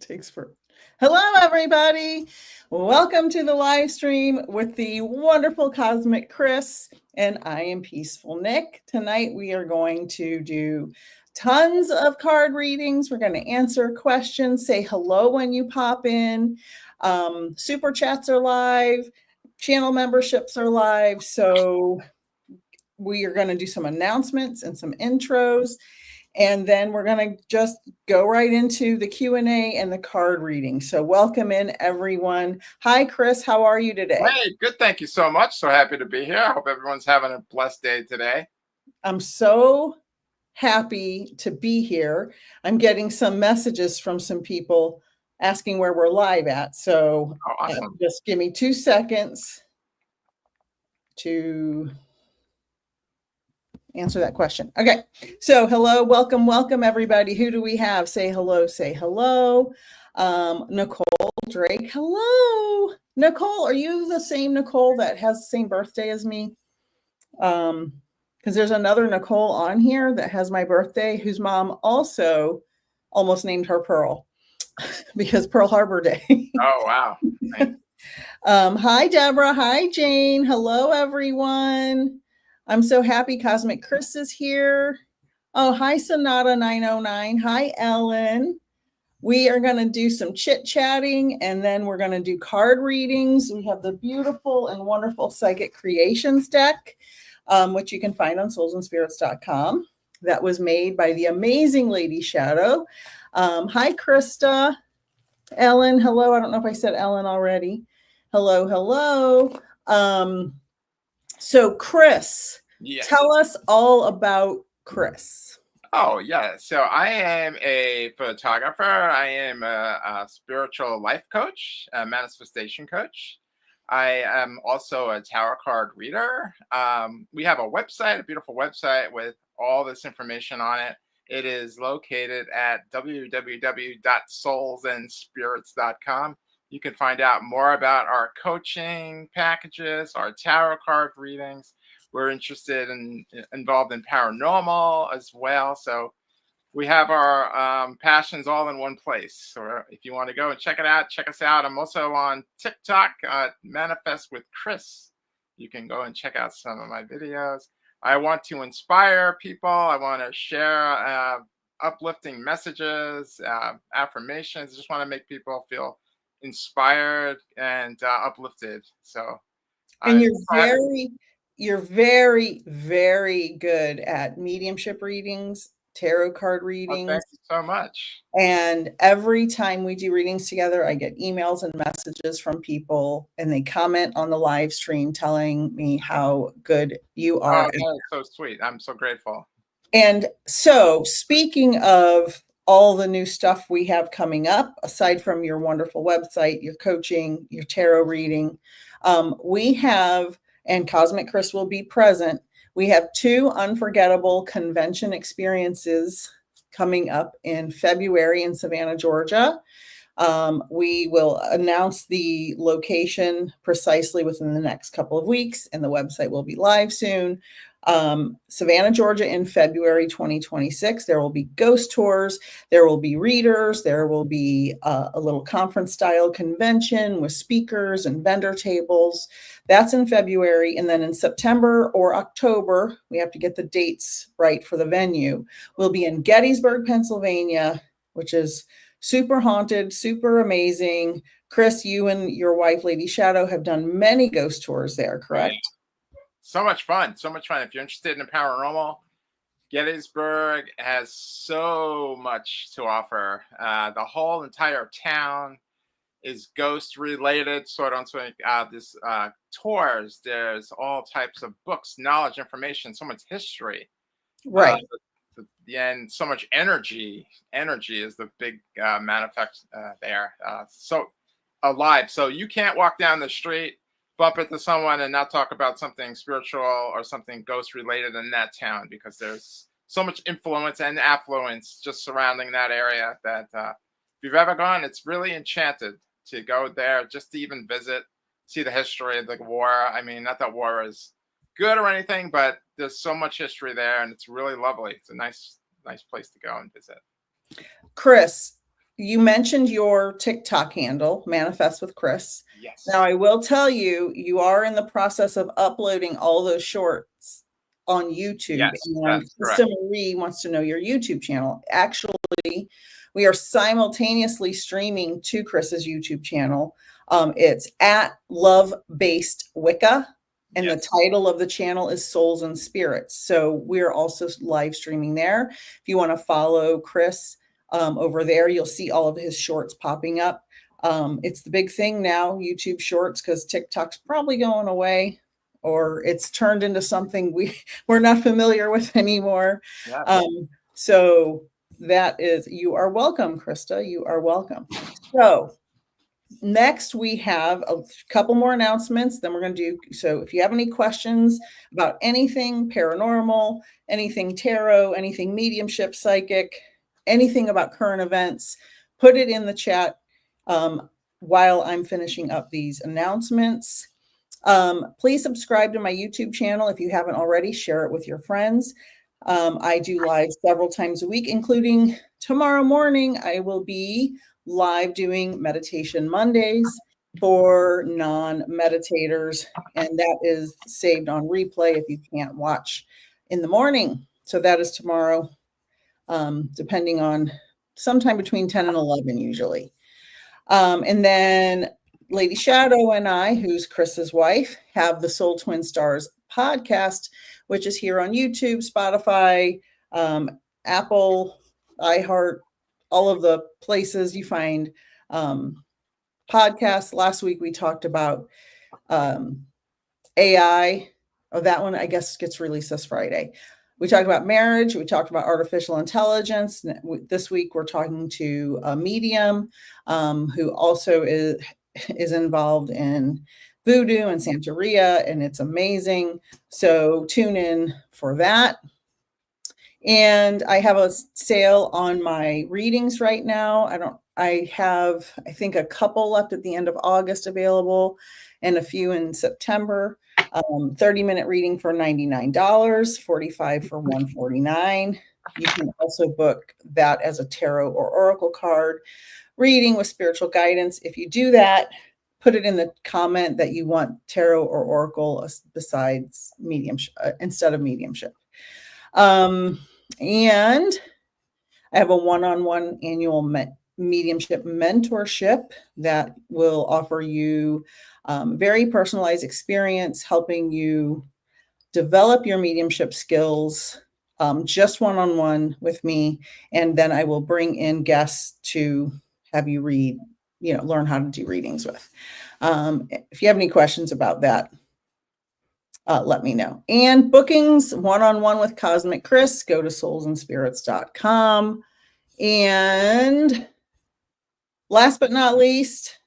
Takes for. Hello, everybody. Welcome to the live stream with the wonderful Cosmic Chris, and I am Peaceful Nick. Tonight we are going to do tons of card readings. We're going to answer questions, say hello when you pop in. Super chats are live, channel memberships are live. So we are going to do some announcements and some intros. And then we're going to just go right into the Q&A and the card reading. So welcome in, everyone. Hi, Chris. How are you today? Hey, good. Thank you so much. So happy to be here. I hope everyone's having a blessed day today. I'm so happy to be here. I'm getting some messages from some people asking where we're live at. So awesome. Just give me 2 seconds to answer that question. Okay, so hello, welcome everybody. Who do we have? Say hello. Nicole Drake, hello. Nicole, are you the same Nicole that has the same birthday as me? Because there's another Nicole on here that has my birthday, whose mom also almost named her Pearl because Pearl Harbor Day. Oh, wow. Hi, Deborah. Hi, Jane. Hello, everyone. I'm so happy Cosmic Chris is here. Oh, hi, Sonata 909. Hi, Ellen. We are going to do some chit-chatting, and then we're going to do card readings. We have the beautiful and wonderful Psychic Creations deck, which you can find on soulsandspirits.com. That was made by the amazing Lady Shadow. Hi, Krista. Ellen, hello. I don't know if I said Ellen already. Hello. So Chris, yes. Tell us all about Chris. Oh, yeah. So I am a photographer. I am a spiritual life coach, a manifestation coach. I am also a tarot card reader. We have a website, a beautiful website with all this information on it. It is located at www.soulsandspirits.com. You can find out more about our coaching packages, our tarot card readings. We're involved in paranormal as well. So we have our passions all in one place. So if you want to go and check it out, check us out. I'm also on TikTok, Manifest with Chris. You can go and check out some of my videos. I want to inspire people. I want to share uplifting messages, affirmations. I just want to make people feel inspired and uplifted. So, and you're very, very good at mediumship readings, tarot card readings. Oh, thank you so much. And every time we do readings together, I get emails and messages from people, and they comment on the live stream telling me how good you are. Oh, that is so sweet. I'm so grateful. And so, speaking of all the new stuff we have coming up, aside from your wonderful website, your coaching, your tarot reading, we have, and Cosmic Chris will be present, we have 2 unforgettable convention experiences coming up in February in Savannah, Georgia. We will announce the location precisely within the next couple of weeks, and the website will be live soon. Savannah, Georgia in February 2026. There will be ghost tours. There will be readers. There will be a little conference style convention with speakers and vendor tables. That's in February. And then in September or October, we have to get the dates right for the venue. We'll be in Gettysburg, Pennsylvania, which is super haunted, super amazing. Chris, you and your wife, Lady Shadow, have done many ghost tours there, correct? Yeah. So much fun. If you're interested in paranormal, Gettysburg has so much to offer. The whole entire town is ghost related. So this tours. There's all types of books, knowledge, information, so much history. Right. And so much energy. Energy is the big manifest there. So alive. So you can't walk down the street, bump into someone, and not talk about something spiritual or something ghost related in that town, because there's so much influence and affluence just surrounding that area that if you've ever gone, it's really enchanted to go there, just to even visit, see the history of the war. I mean, not that war is good or anything, but there's so much history there, and it's really lovely. It's a nice place to go and visit. Chris, you mentioned your TikTok handle, Manifest with Chris. Yes. Now, I will tell you, you are in the process of uploading all those shorts on YouTube. Yes, and that's correct. Krista Marie wants to know your YouTube channel. Actually, we are simultaneously streaming to Chris's YouTube channel. It's at Love Based Wicca. And Yes. the title of the channel is Souls and Spirits. So we're also live streaming there. If you want to follow Chris over there, you'll see all of his shorts popping up. It's the big thing now, YouTube shorts, because TikTok's probably going away, or it's turned into something we're not familiar with anymore. Yeah. So that is, you are welcome, Krista. You are welcome. So next, we have a couple more announcements. Then we're going to do, so if you have any questions about anything paranormal, anything tarot, anything mediumship, psychic, anything about current events, put it in the chat while I'm finishing up these announcements. Please subscribe to my YouTube channel if you haven't already. Share it with your friends. I do live several times a week, including tomorrow morning. I will be live doing Meditation Mondays for non-meditators, and that is saved on replay if you can't watch in the morning. So that is tomorrow, depending on sometime between 10 and 11 usually. And then Lady Shadow and I, who's Chris's wife, have the Soul Twin Stars podcast, which is here on YouTube, Spotify, Apple, iHeart, all of the places you find podcasts. Last week we talked about AI. Oh, that one I guess gets released this Friday. We talked about marriage. We talked about artificial intelligence. This week we're talking to a medium who also is involved in voodoo and Santeria, and it's amazing. So tune in for that. And I have a sale on my readings right now. I have, I think, a couple left at the end of August available and a few in September. 30-minute reading for $99, 45 for $149. You can also book that as a tarot or oracle card reading with spiritual guidance. If you do that, put it in the comment that you want tarot or oracle besides mediumship, instead of mediumship. And I have a one-on-one annual mediumship mentorship that will offer you very personalized experience, helping you develop your mediumship skills, just one-on-one with me. And then I will bring in guests to have you read, learn how to do readings with. If you have any questions about that, let me know. And bookings, one-on-one with Cosmic Chris, go to soulsandspirits.com. And last but not least,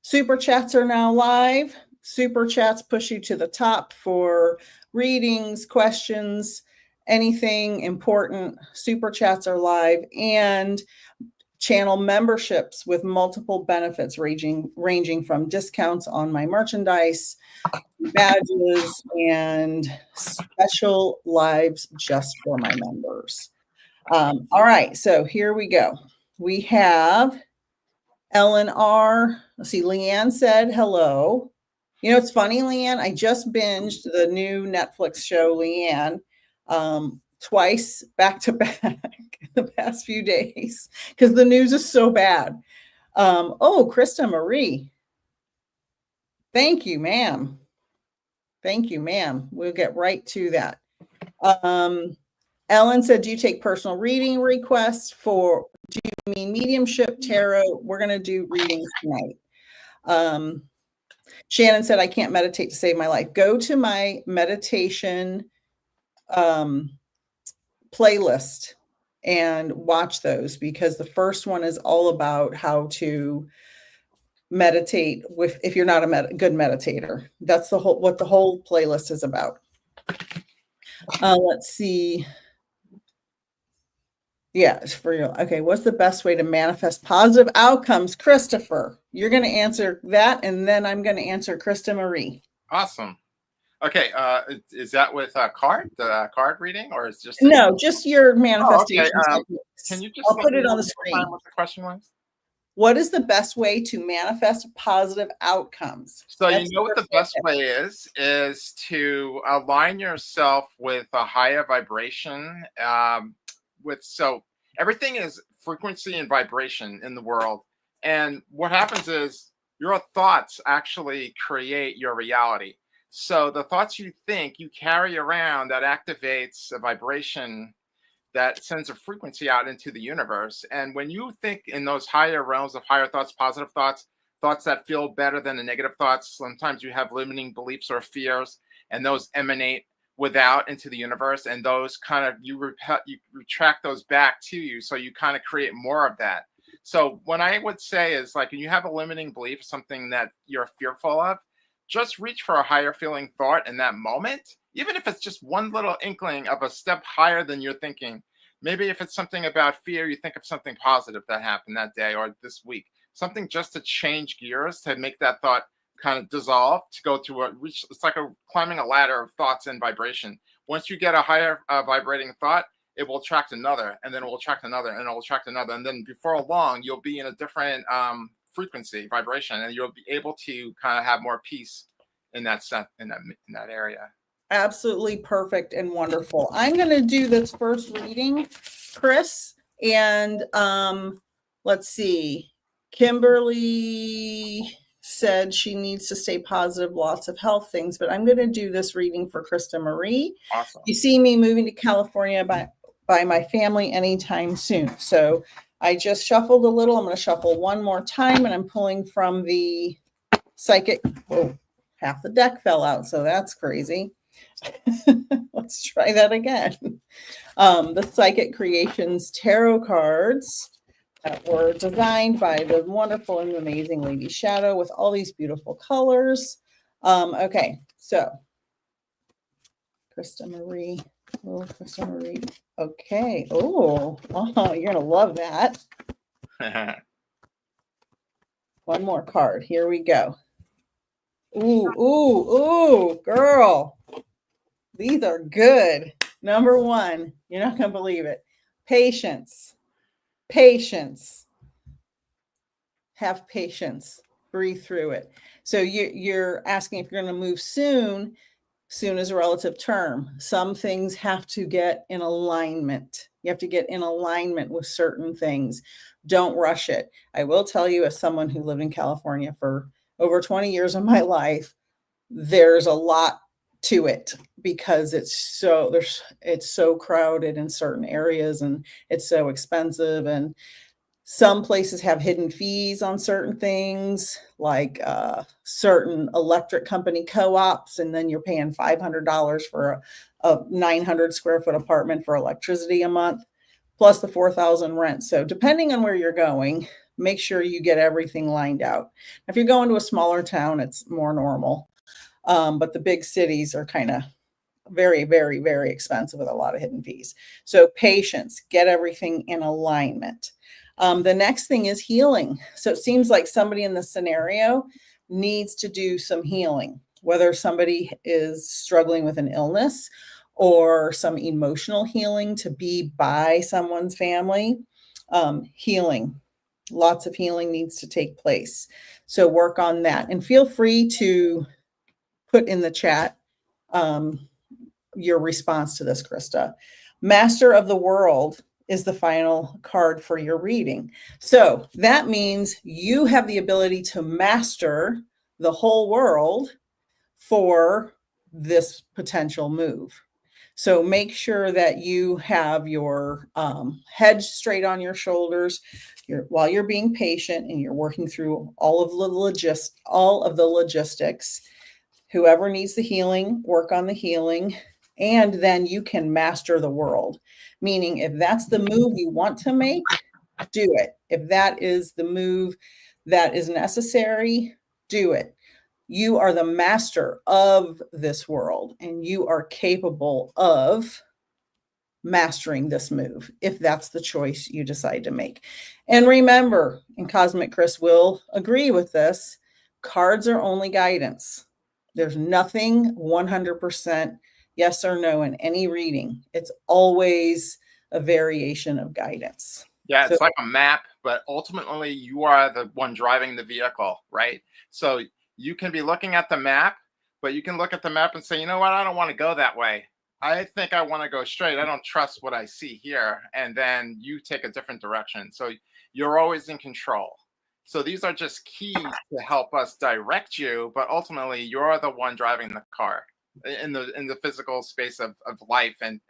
Super Chats are now live. Super Chats push you to the top for readings, questions, anything important. Super Chats are live, and channel memberships with multiple benefits ranging from discounts on my merchandise, badges, and special lives just for my members. All right, so here we go. We have Ellen R. Let's see, Leanne said hello. It's funny, Leanne, I just binged the new Netflix show, Leanne, twice back to back in the past few days because the news is so bad. Krista Marie. Thank you, ma'am. Thank you, ma'am. We'll get right to that. Ellen said, do you take personal reading requests do you mean mediumship, tarot? We're going to do readings tonight. Shannon said, I can't meditate to save my life. Go to my meditation playlist and watch those, because the first one is all about how to meditate if you're not a good meditator. That's what the whole playlist is about. Let's see. Yeah, for real. Okay, what's the best way to manifest positive outcomes? Christopher, you're going to answer that, and then I'm going to answer Krista Marie. Awesome. Okay, is that with a card reading, or is just a? No, just your Oh, okay. manifestation Can techniques. you just I'll let put me it know on the one more time screen. what the question was? What is the best way to manifest positive outcomes? So you That's know what your the best way is to align yourself with a higher vibration. So everything is frequency and vibration in the world, and what happens is your thoughts actually create your reality. So the thoughts you think you carry around that activates a vibration that sends a frequency out into the universe. And when you think in those higher realms of higher thoughts, positive thoughts, thoughts that feel better than the negative thoughts, sometimes you have limiting beliefs or fears, and those emanate without into the universe. And those kind of you retract those back to you. So you kind of create more of that. So what I would say is like when you have a limiting belief, something that you're fearful of, just reach for a higher feeling thought in that moment, even if it's just one little inkling of a step higher than you're thinking. Maybe if it's something about fear, you think of something positive that happened that day or this week, something just to change gears to make that thought kind of dissolve to go to a reach. It's like climbing a ladder of thoughts and vibration. Once you get a higher vibrating thought, it will attract another, and then it will attract another, and it will attract another, and then before long, you'll be in a different frequency vibration, and you'll be able to kind of have more peace in that set in that area. absolutely perfect and wonderful. I'm going to do this first reading, Chris, and let's see. Kimberly said she needs to stay positive, lots of health things, but I'm going to do this reading for Krista Marie. Awesome. You see me moving to California by my family anytime soon. So I just shuffled a little. I'm going to shuffle one more time, and I'm pulling from the psychic. Oh, half the deck fell out, so that's crazy. Let's try that again. The Psychic Creations tarot cards that were designed by the wonderful and amazing Lady Shadow with all these beautiful colors. Okay, so Krista Marie. Oh, Krista Marie. Okay. Oh, you're going to love that. One more card. Here we go. Ooh, girl. These are good. Number one, you're not going to believe it. Patience. Patience. Have patience. Breathe through it. So you're asking if you're going to move soon. Soon is a relative term. Some things have to get in alignment. You have to get in alignment with certain things. Don't rush it. I will tell you, as someone who lived in California for over 20 years of my life, there's a lot to it because it's so crowded in certain areas and it's so expensive, and some places have hidden fees on certain things, like certain electric company co-ops, and then you're paying $500 for a 900 square foot apartment for electricity a month, plus the 4,000 rent. So depending on where you're going, make sure you get everything lined out. If you're going to a smaller town, it's more normal. But the big cities are kind of very, very, very expensive with a lot of hidden fees. So patience, get everything in alignment. The next thing is healing. So it seems like somebody in the scenario needs to do some healing, whether somebody is struggling with an illness or some emotional healing to be by someone's family. Healing, lots of healing needs to take place. So work on that, and feel free to put in the chat your response to this, Krista. Master of the World is the final card for your reading. So that means you have the ability to master the whole world for this potential move. So make sure that you have your head straight on your shoulders while you're being patient and you're working through all of the logistics. Whoever needs the healing, work on the healing, and then you can master the world. Meaning, if that's the move you want to make, do it. If that is the move that is necessary, do it. You are the master of this world, and you are capable of mastering this move if that's the choice you decide to make. And remember, and Cosmic Chris will agree with this, cards are only guidance. There's nothing 100% yes or no in any reading. It's always a variation of guidance. Yeah, So it's like a map, but ultimately you are the one driving the vehicle, right? So you can be looking at the map, but you can look at the map and say, you know what, I don't want to go that way. I think I want to go straight. I don't trust what I see here. And then you take a different direction. So you're always in control. So these are just keys to help us direct you, but ultimately you're the one driving the car in the physical space of life and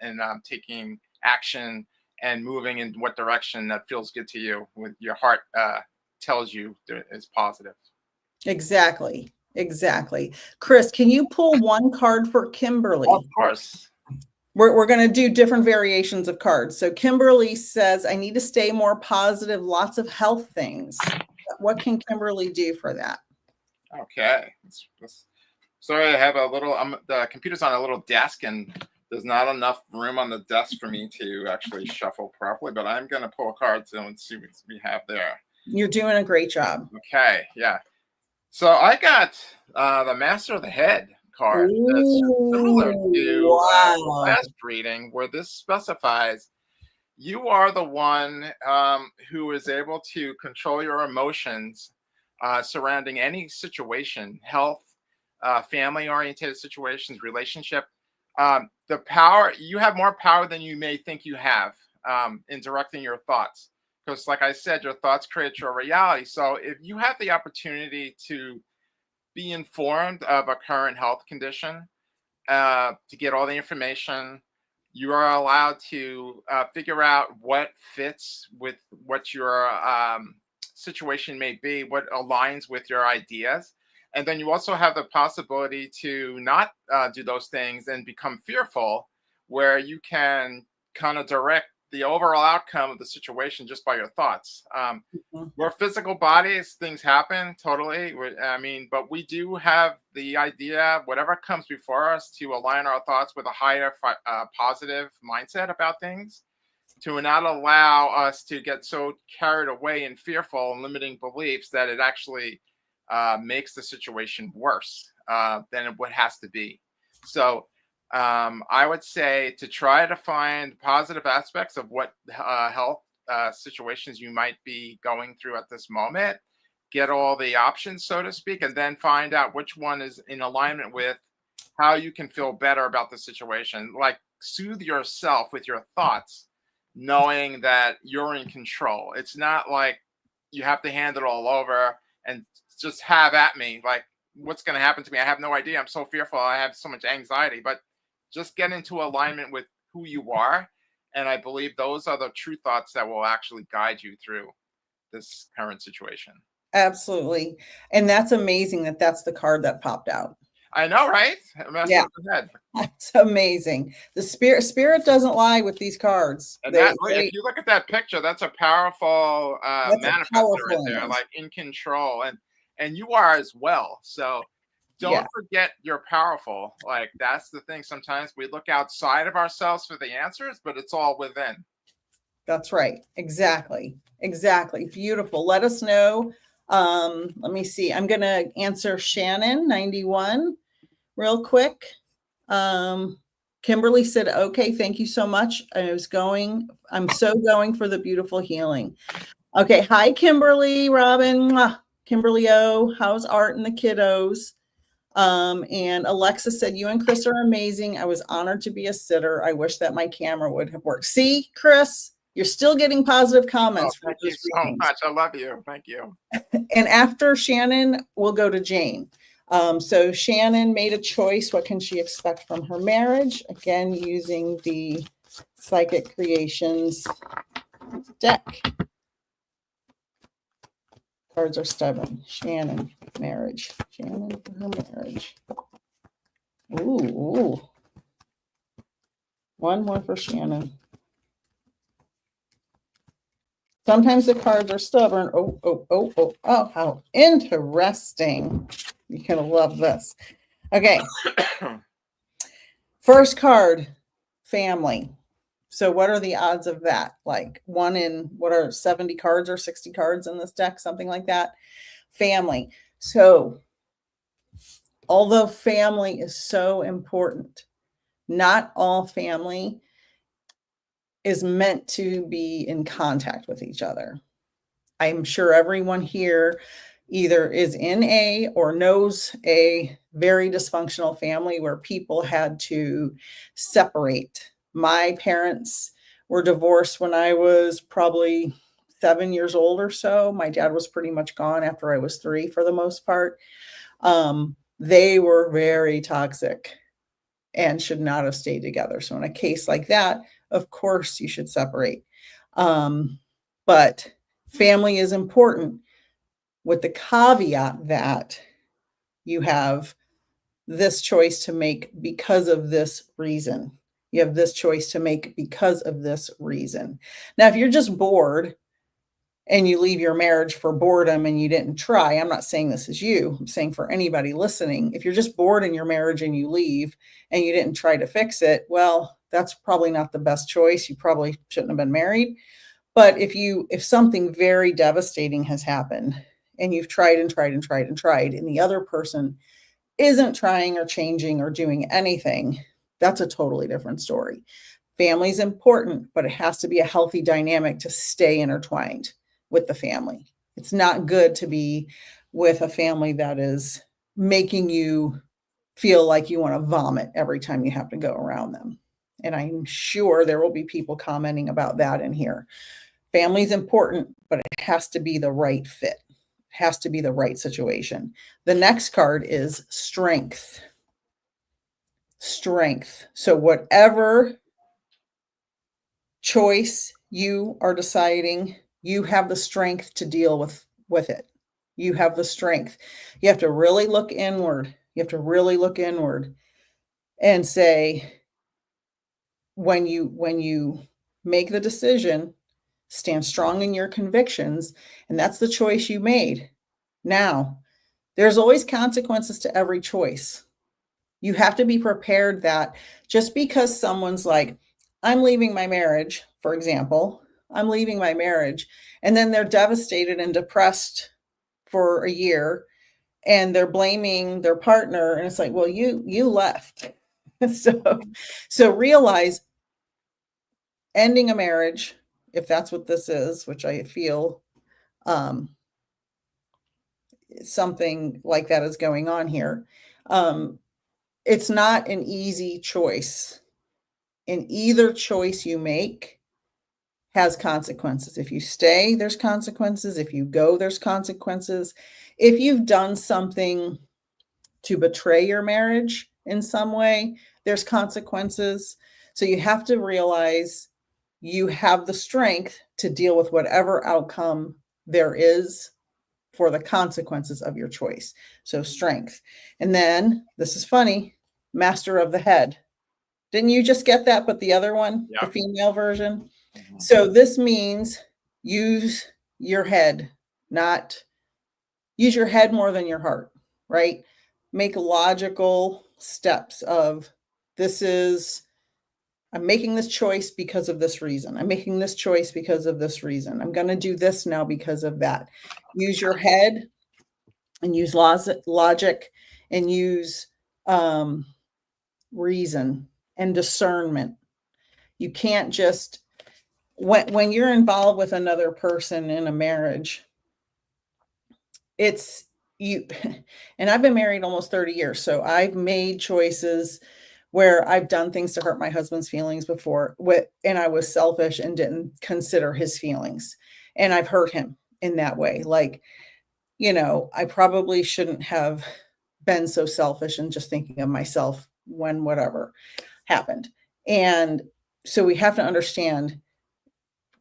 taking action and moving in what direction that feels good to you with your heart tells you is positive. exactly. Exactly. Chris, can you pull one card for Of Kimberly? course. We're going to do different variations of cards. So Kimberly says, I need to stay more positive, lots of health things. What can Kimberly do for that? Okay. Sorry, I have a little, the computer's on a little desk and there's not enough room on the desk for me to actually shuffle properly, but I'm going to pull cards and see what we have there. You're doing a great job. Okay. Yeah. So I got the Master of the Head card. That's similar Ooh, to the wow. last reading, where this specifies you are the one who is able to control your emotions surrounding any situation, health, family oriented situations, relationship. The power, you have more power than you may think you have in directing your thoughts. Because, like I said, your thoughts create your reality. So, if you have the opportunity to be informed of a current health condition, to get all the information, you are allowed to figure out what fits with what your situation may be, what aligns with your ideas. And then you also have the possibility to not do those things and become fearful, where you can kind of direct the overall outcome of the situation just by your thoughts. Mhm. We're physical bodies, things happen totally. I mean, but we do have the idea, whatever comes before us, to align our thoughts with a higher positive mindset about things, to not allow us to get so carried away and fearful and limiting beliefs that it actually makes the situation worse than what has to be. So I would say to try to find positive aspects of what health situations you might be going through at this moment, get all the options, so to speak, and then find out which one is in alignment with how you can feel better about the situation. Like, soothe yourself with your thoughts, knowing that you're in control. It's not like you have to hand it all over and just have at me. Like, what's going to happen to me? I have no idea. I'm so fearful. I have so much anxiety, but just get into alignment with who you are. And I believe those are the true thoughts that will actually guide you through this current situation. Absolutely. And that's amazing that that's the card that popped out. I know, right? Mess Yeah, up the head. that's amazing. The spirit doesn't lie with these cards. And that, if you look at that picture, that's a powerful That's a manifester right powerful there, image. like in control, and you are as well. So Yeah, don't forget you're powerful. Like, that's the thing. Sometimes we look outside of ourselves for the answers, but it's all within. that's right. Exactly. Exactly. Beautiful. Let us know. Let me see. I'm going to answer Shannon 91 real quick. Kimberly said, okay, thank you so much. I'm so going for the beautiful healing. Okay. Hi, Kimberly, Robin. Mwah. Kimberly O, how's Art and the kiddos? And Alexa said, you and Chris are amazing. I was honored to be a sitter. I wish that my camera would have worked. See, Chris, you're still getting positive Oh, comments for thank you those so readings. much. I love you. Thank you. And after Shannon, we'll go to Jane. So Shannon made a choice. What can she expect from her marriage? Again, using the Psychic Creations deck. Cards are stubborn. Shannon, marriage. Shannon, her marriage. Ooh. One more for Shannon. Sometimes the cards are stubborn. Oh, how interesting. You're going to love this. Okay. First card, family. So what are the odds of that? Like one in, what are 70 cards or 60 cards in this deck? Something like that. Family. So although family is so important, not all family is meant to be in contact with each other. I'm sure everyone here either is in a or knows a very dysfunctional family where people had to separate. My parents were divorced when I was probably 7 years old or so. My dad was pretty much gone after I was 3 for the most part. They were very toxic and should not have stayed together. So in a case like that, of course you should separate. But family is important, with the caveat that you have this choice to make because of this reason. You have this choice to make because of this reason. Now, if you're just bored and you leave your marriage for boredom and you didn't try, I'm not saying this is you, I'm saying for anybody listening, if you're just bored in your marriage and you leave and you didn't try to fix it, well, that's probably not the best choice. You probably shouldn't have been married. But if something very devastating has happened and you've tried and tried and tried and tried, and the other person isn't trying or changing or doing anything, that's a totally different story. Family's important, but it has to be a healthy dynamic to stay intertwined with the family. It's not good to be with a family that is making you feel like you want to vomit every time you have to go around them. And I'm sure there will be people commenting about that in here. Family's important, but it has to be the right fit. It has to be the right situation. The next card is strength. Strength. So whatever choice you are deciding, you have the strength to deal with it. You have the strength. You have to really look inward. You have to really look inward and say, when you make the decision, stand strong in your convictions, and that's the choice you made. Now, there's always consequences to every choice. You have to be prepared that just because someone's like, I'm leaving my marriage, for example, I'm leaving my marriage, and then they're devastated and depressed for a year and they're blaming their partner, and it's like, well, you left. So realize ending a marriage, if that's what this is, which I feel something like that is going on here. It's not an easy choice. And either choice you make has consequences. If you stay, there's consequences. If you go, there's consequences. If you've done something to betray your marriage in some way, there's consequences. So you have to realize you have the strength to deal with whatever outcome there is for the consequences of your choice. So strength. And then, this is funny, master of the head. Didn't you just get that, but the other one, the female version? Mm-hmm. So this means use your head, not use your head more than your heart, right? Make logical steps of I'm making this choice because of this reason. I'm making this choice because of this reason. I'm going to do this now because of that. Use your head and use logic and use reason and discernment. You can't just, when you're involved with another person in a marriage, it's you, and I've been married almost 30 years. So I've made choices where I've done things to hurt my husband's feelings before, and I was selfish and didn't consider his feelings. And I've hurt him in that way. Like, I probably shouldn't have been so selfish and just thinking of myself when whatever happened. And so we have to understand,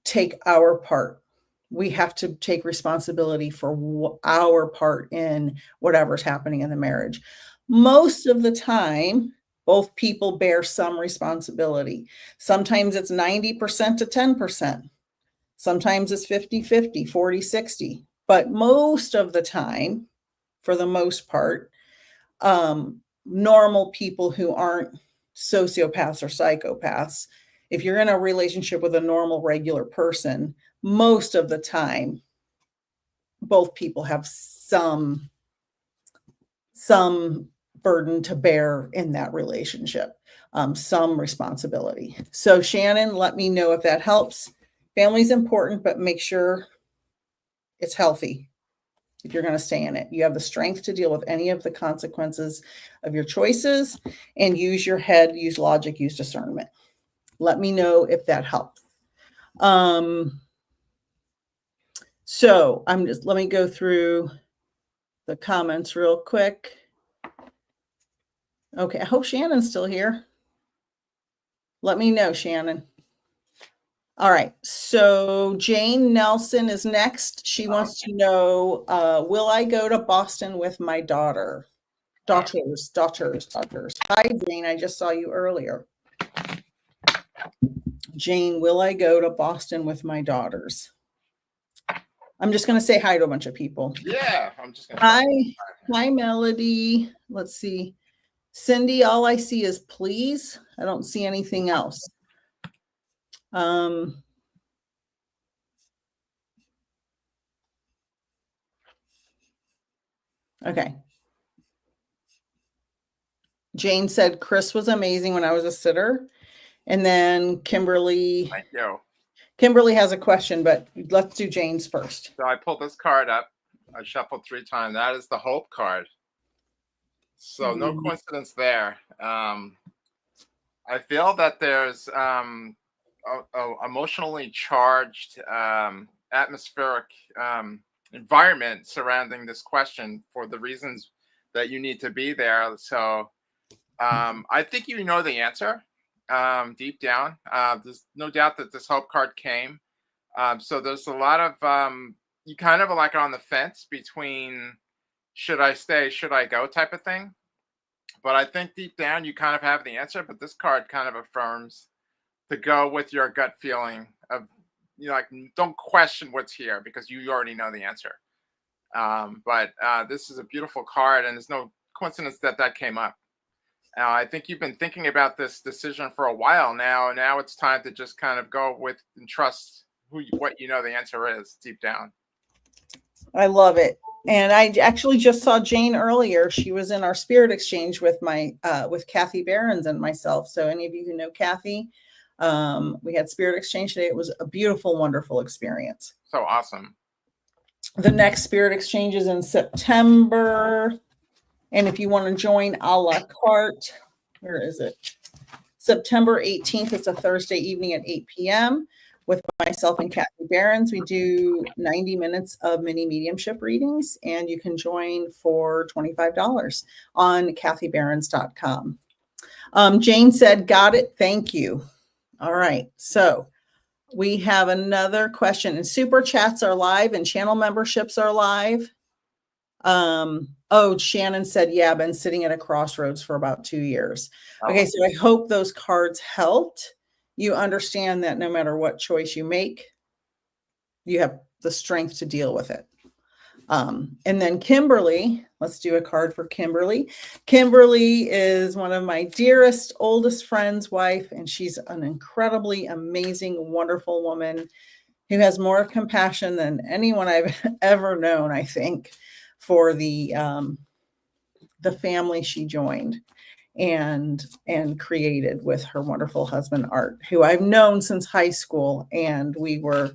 take our part. We have to take responsibility for our part in whatever's happening in the marriage. Most of the time, both people bear some responsibility. Sometimes it's 90% to 10%. Sometimes it's 50-50, 40-60. But most of the time, for the most part, normal people who aren't sociopaths or psychopaths, if you're in a relationship with a normal, regular person, most of the time, both people have some burden to bear in that relationship, some responsibility. So Shannon, let me know if that helps. Family's important, but make sure it's healthy. If you're going to stay in it, you have the strength to deal with any of the consequences of your choices, and use your head, use logic, use discernment. Let me know if that helps. So let me go through the comments real quick. Okay, I hope Shannon's still here. Let me know, Shannon. All right, so Jane Nelson is next. She wants to know, will I go to Boston with my daughters. Hi, Jane, I just saw you earlier. Jane, will I go to Boston with my daughters? I'm just going to say hi to a bunch of people. Yeah, I'm just going to. Hi, Melody. Let's see. Cindy, all I see is please. I don't see anything else. Okay. Jane said Chris was amazing when I was a sitter. And then Kimberly. Thank you. Kimberly has a question, but let's do Jane's first. So I pulled this card up. I shuffled 3 times. That is the Hope card. So no coincidence there. I feel that there's a emotionally charged atmospheric environment surrounding this question for the reasons that you need to be there. So I think you know the answer deep down. There's no doubt that this Hope card came. So there's a lot of you kind of are like on the fence between should I stay, should I go type of thing. But I think deep down you kind of have the answer. But this card kind of affirms to go with your gut feeling of, you know, like, don't question what's here because you already know the answer. But this is a beautiful card, and there's no coincidence that that came up. I think you've been thinking about this decision for a while now. Now it's time to just kind of go with and trust what you know the answer is deep down. I love it. And I actually just saw Jane earlier. She was in our spirit exchange with with Kathy Behrens and myself. So any of you who know Kathy, we had spirit exchange today. It was a beautiful, wonderful experience. So awesome. The next spirit exchange is in September. And if you want to join a la carte, where is it? September 18th. It's a Thursday evening at 8 p.m. with myself and Kathy Behrens. We do 90 minutes of mini mediumship readings, and you can join for $25 on kathybehrens.com. Jane said, got it. Thank you. All right. So we have another question, and super chats are live and channel memberships are live. Shannon said, yeah, I've been sitting at a crossroads for about 2 years. Okay. So I hope those cards helped. You understand that no matter what choice you make, you have the strength to deal with it. And then Kimberly, let's do a card for Kimberly. Kimberly is one of my dearest, oldest friends' wife, and she's an incredibly amazing, wonderful woman who has more compassion than anyone I've ever known, I think, for the family she joined and created with her wonderful husband, Art, who I've known since high school. And we were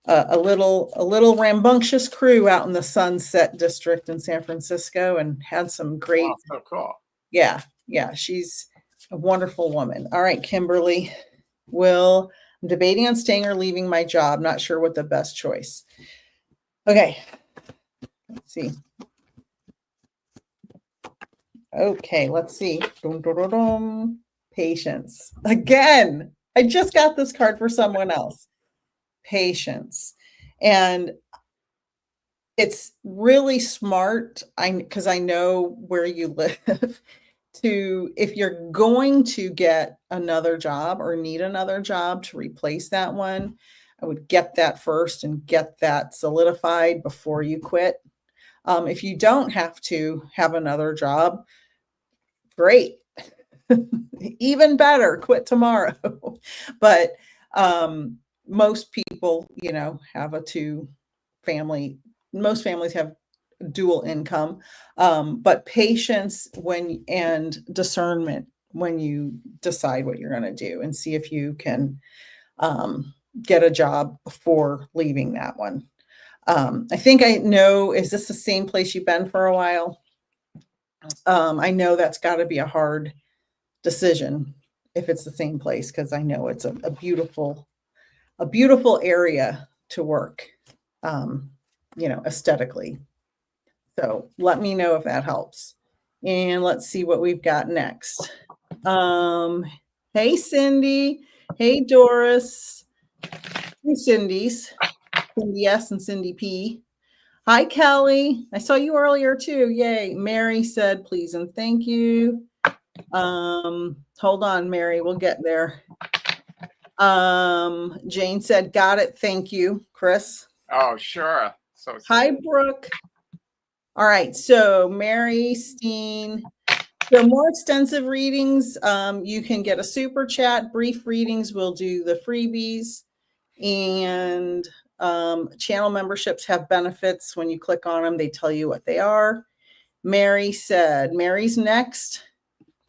a little rambunctious crew out in the Sunset District in San Francisco, and had some great. Oh, so cool. Yeah. She's a wonderful woman. All right, Kimberly. I'm debating on staying or leaving my job. Not sure what the best choice. Okay. Let's see. Okay, let's see. Patience. Again, I just got this card for someone else. Patience. And it's really smart, because I know where you live, if you're going to get another job or need another job to replace that one, I would get that first and get that solidified before you quit. If you don't have to have another job, great. Even better, quit tomorrow. But most people, have most families have dual income, but patience and discernment when you decide what you're going to do, and see if you can get a job before leaving that one. I think I know, is this the same place you've been for a while? I know that's got to be a hard decision if it's the same place, because I know it's a beautiful area to work, aesthetically. So let me know if that helps. And let's see what we've got next. Hey, Cindy. Hey, Doris. Hey, Cindy S and Cindy P. Hi, Kelly. I saw you earlier too. Yay. Mary said, please and thank you. Hold on, Mary. We'll get there. Jane said, got it. Thank you, Chris. Oh, sure. So hi, Brooke. All right. So Mary Steen. So more extensive readings, you can get a super chat. Brief readings, we'll do the freebies. And channel memberships have benefits. When you click on them, they tell you what they are. Mary said, Mary's next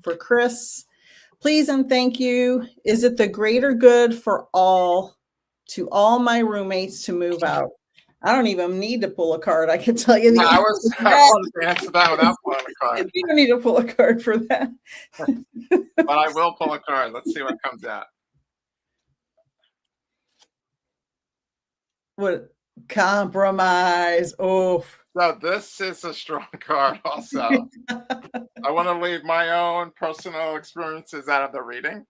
for Chris. Please and thank you. Is it the greater good for all, to all my roommates to move out? I don't even need to pull a card. I can tell you the I wanted to answer that without pulling a card. You don't need to pull a card for that. But I will pull a card. Let's see what comes out. What? Compromise. Oh. So this is a strong card also. I want to leave my own personal experiences out of the reading.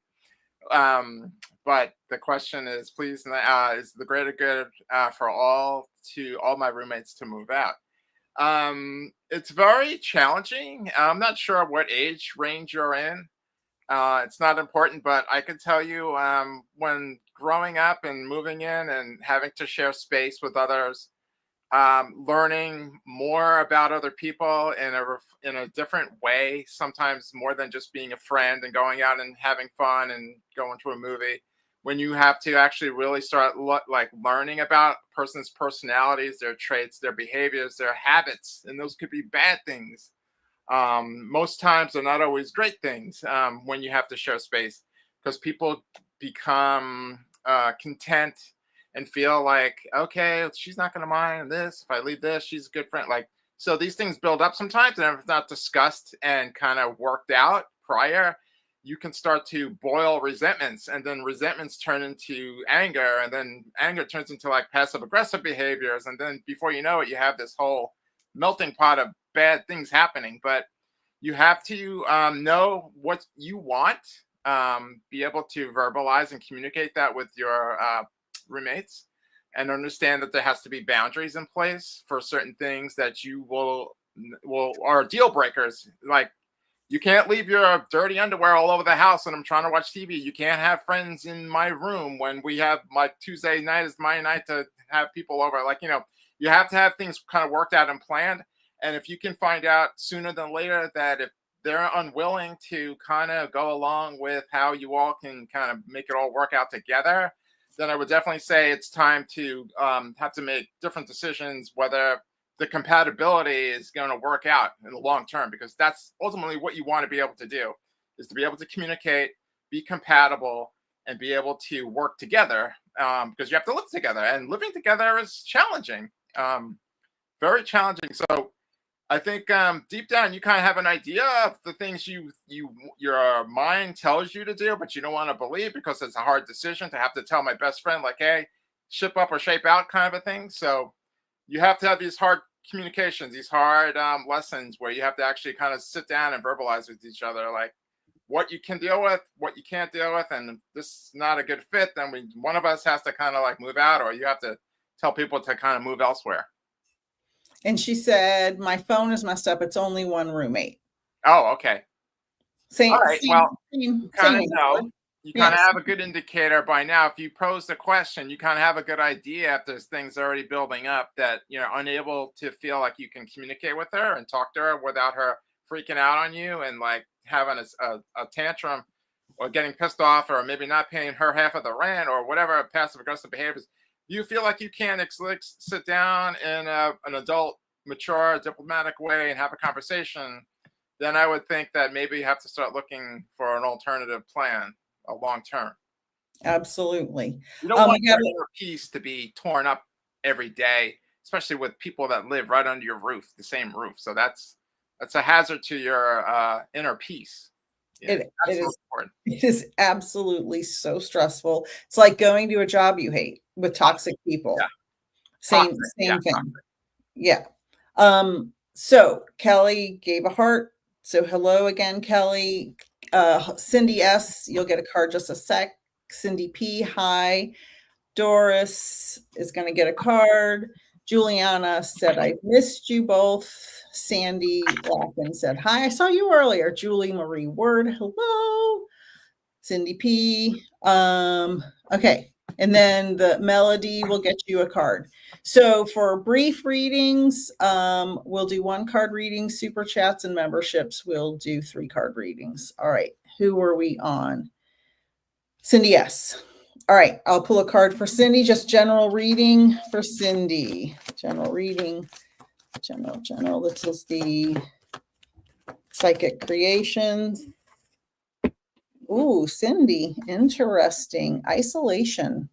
But the question is, please, is the greater good for all my roommates to move out? It's very challenging. I'm not sure what age range you're in. It's not important, but I can tell you, when growing up and moving in and having to share space with others, learning more about other people in a different way, sometimes more than just being a friend and going out and having fun and going to a movie. When you have to actually really start learning about a person's personalities, their traits, their behaviors, their habits, and those could be bad things. Most times they're not always great things, when you have to share space, because people become content and feel like, okay, she's not going to mind this. If I leave this, she's a good friend. So these things build up sometimes, and if it's not discussed and kind of worked out prior, you can start to boil resentments, and then resentments turn into anger, and then anger turns into passive aggressive behaviors. And then before you know it, you have this whole melting pot of bad things happening. But you have to know what you want, be able to verbalize and communicate that with your roommates, and understand that there has to be boundaries in place for certain things that you will are deal breakers. You can't leave your dirty underwear all over the house when I'm trying to watch TV. You can't have friends in my room when we have Tuesday night is my night to have people over. You have to have things kind of worked out and planned. And if you can find out sooner than later that if they're unwilling to kind of go along with how you all can kind of make it all work out together, then I would definitely say it's time to have to make different decisions, whether the compatibility is going to work out in the long term, because that's ultimately what you want to be able to do, is to be able to communicate, be compatible, and be able to work together, because you have to live together, and living together is challenging, very challenging. So I think deep down you kind of have an idea of the things your mind tells you to do, but you don't want to believe, because it's a hard decision to have to tell my best friend, hey, ship up or shape out kind of a thing. So you have to have these hard communications, these hard lessons where you have to actually kind of sit down and verbalize with each other, what you can deal with, what you can't deal with. And if this is not a good fit, then one of us has to kind of move out, or you have to tell people to kind of move elsewhere. And she said, my phone is messed up. It's only one roommate. Oh, okay. All right. You kind of know. You kind of have a good indicator by now. If you pose the question, you kind of have a good idea if there's things already building up that you're unable to feel like you can communicate with her and talk to her without her freaking out on you and having a tantrum, or getting pissed off, or maybe not paying her half of the rent, or whatever passive aggressive behaviors. You feel like you can't sit down in an adult mature, diplomatic way and have a conversation, then I would think that maybe you have to start looking for an alternative plan, a long term. Absolutely. You don't want We got your inner peace to be torn up every day, especially with people that live right under your roof, the same roof. So that's a hazard to your inner peace. Yeah, it that's most is important. it is absolutely so stressful. It's like going to a job you hate with Oh, toxic yeah, people. Same toxic. Yeah, same thing. Yeah. So Kelly gave a heart. So hello again, Kelly. Cindy S, you'll get a card just a sec. Cindy P, hi. Doris is going to get a card. Juliana said, I missed you both. Sandy Laughlin said, hi, I saw you earlier. Julie Marie Word, hello. Cindy P. Okay. And then the melody will get you a card. So for brief readings, we'll do 1 card reading, super chats and memberships. We'll do 3 card readings. All right. Who are we on? Cindy S. All right. I'll pull a card for Cindy, just general reading for Cindy. General reading, general. This is the psychic creations. Ooh, Cindy, interesting. Isolation.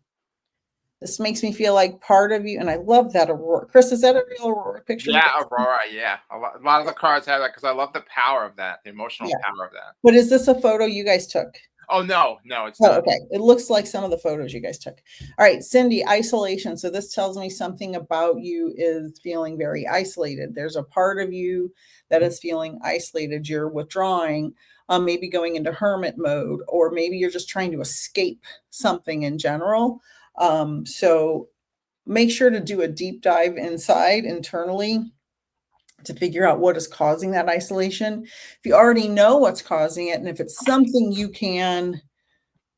This makes me feel like part of you, and I love that Aurora. Chris, is that a real Aurora picture? Yeah, Aurora. Yeah, a lot of the cards have that because I love the power of that, the emotional Yeah. power of that. But is this a photo you guys took? Oh no, it's Oh, not. okay. It looks like some of the photos you guys took. All right, Cindy, isolation. So this tells me something about you is feeling very isolated. There's a part of you that is feeling isolated. You're withdrawing, maybe going into hermit mode, or maybe you're just trying to escape something in general. So make sure to do a deep dive inside internally to figure out what is causing that isolation. If you already know what's causing it, and if it's something you can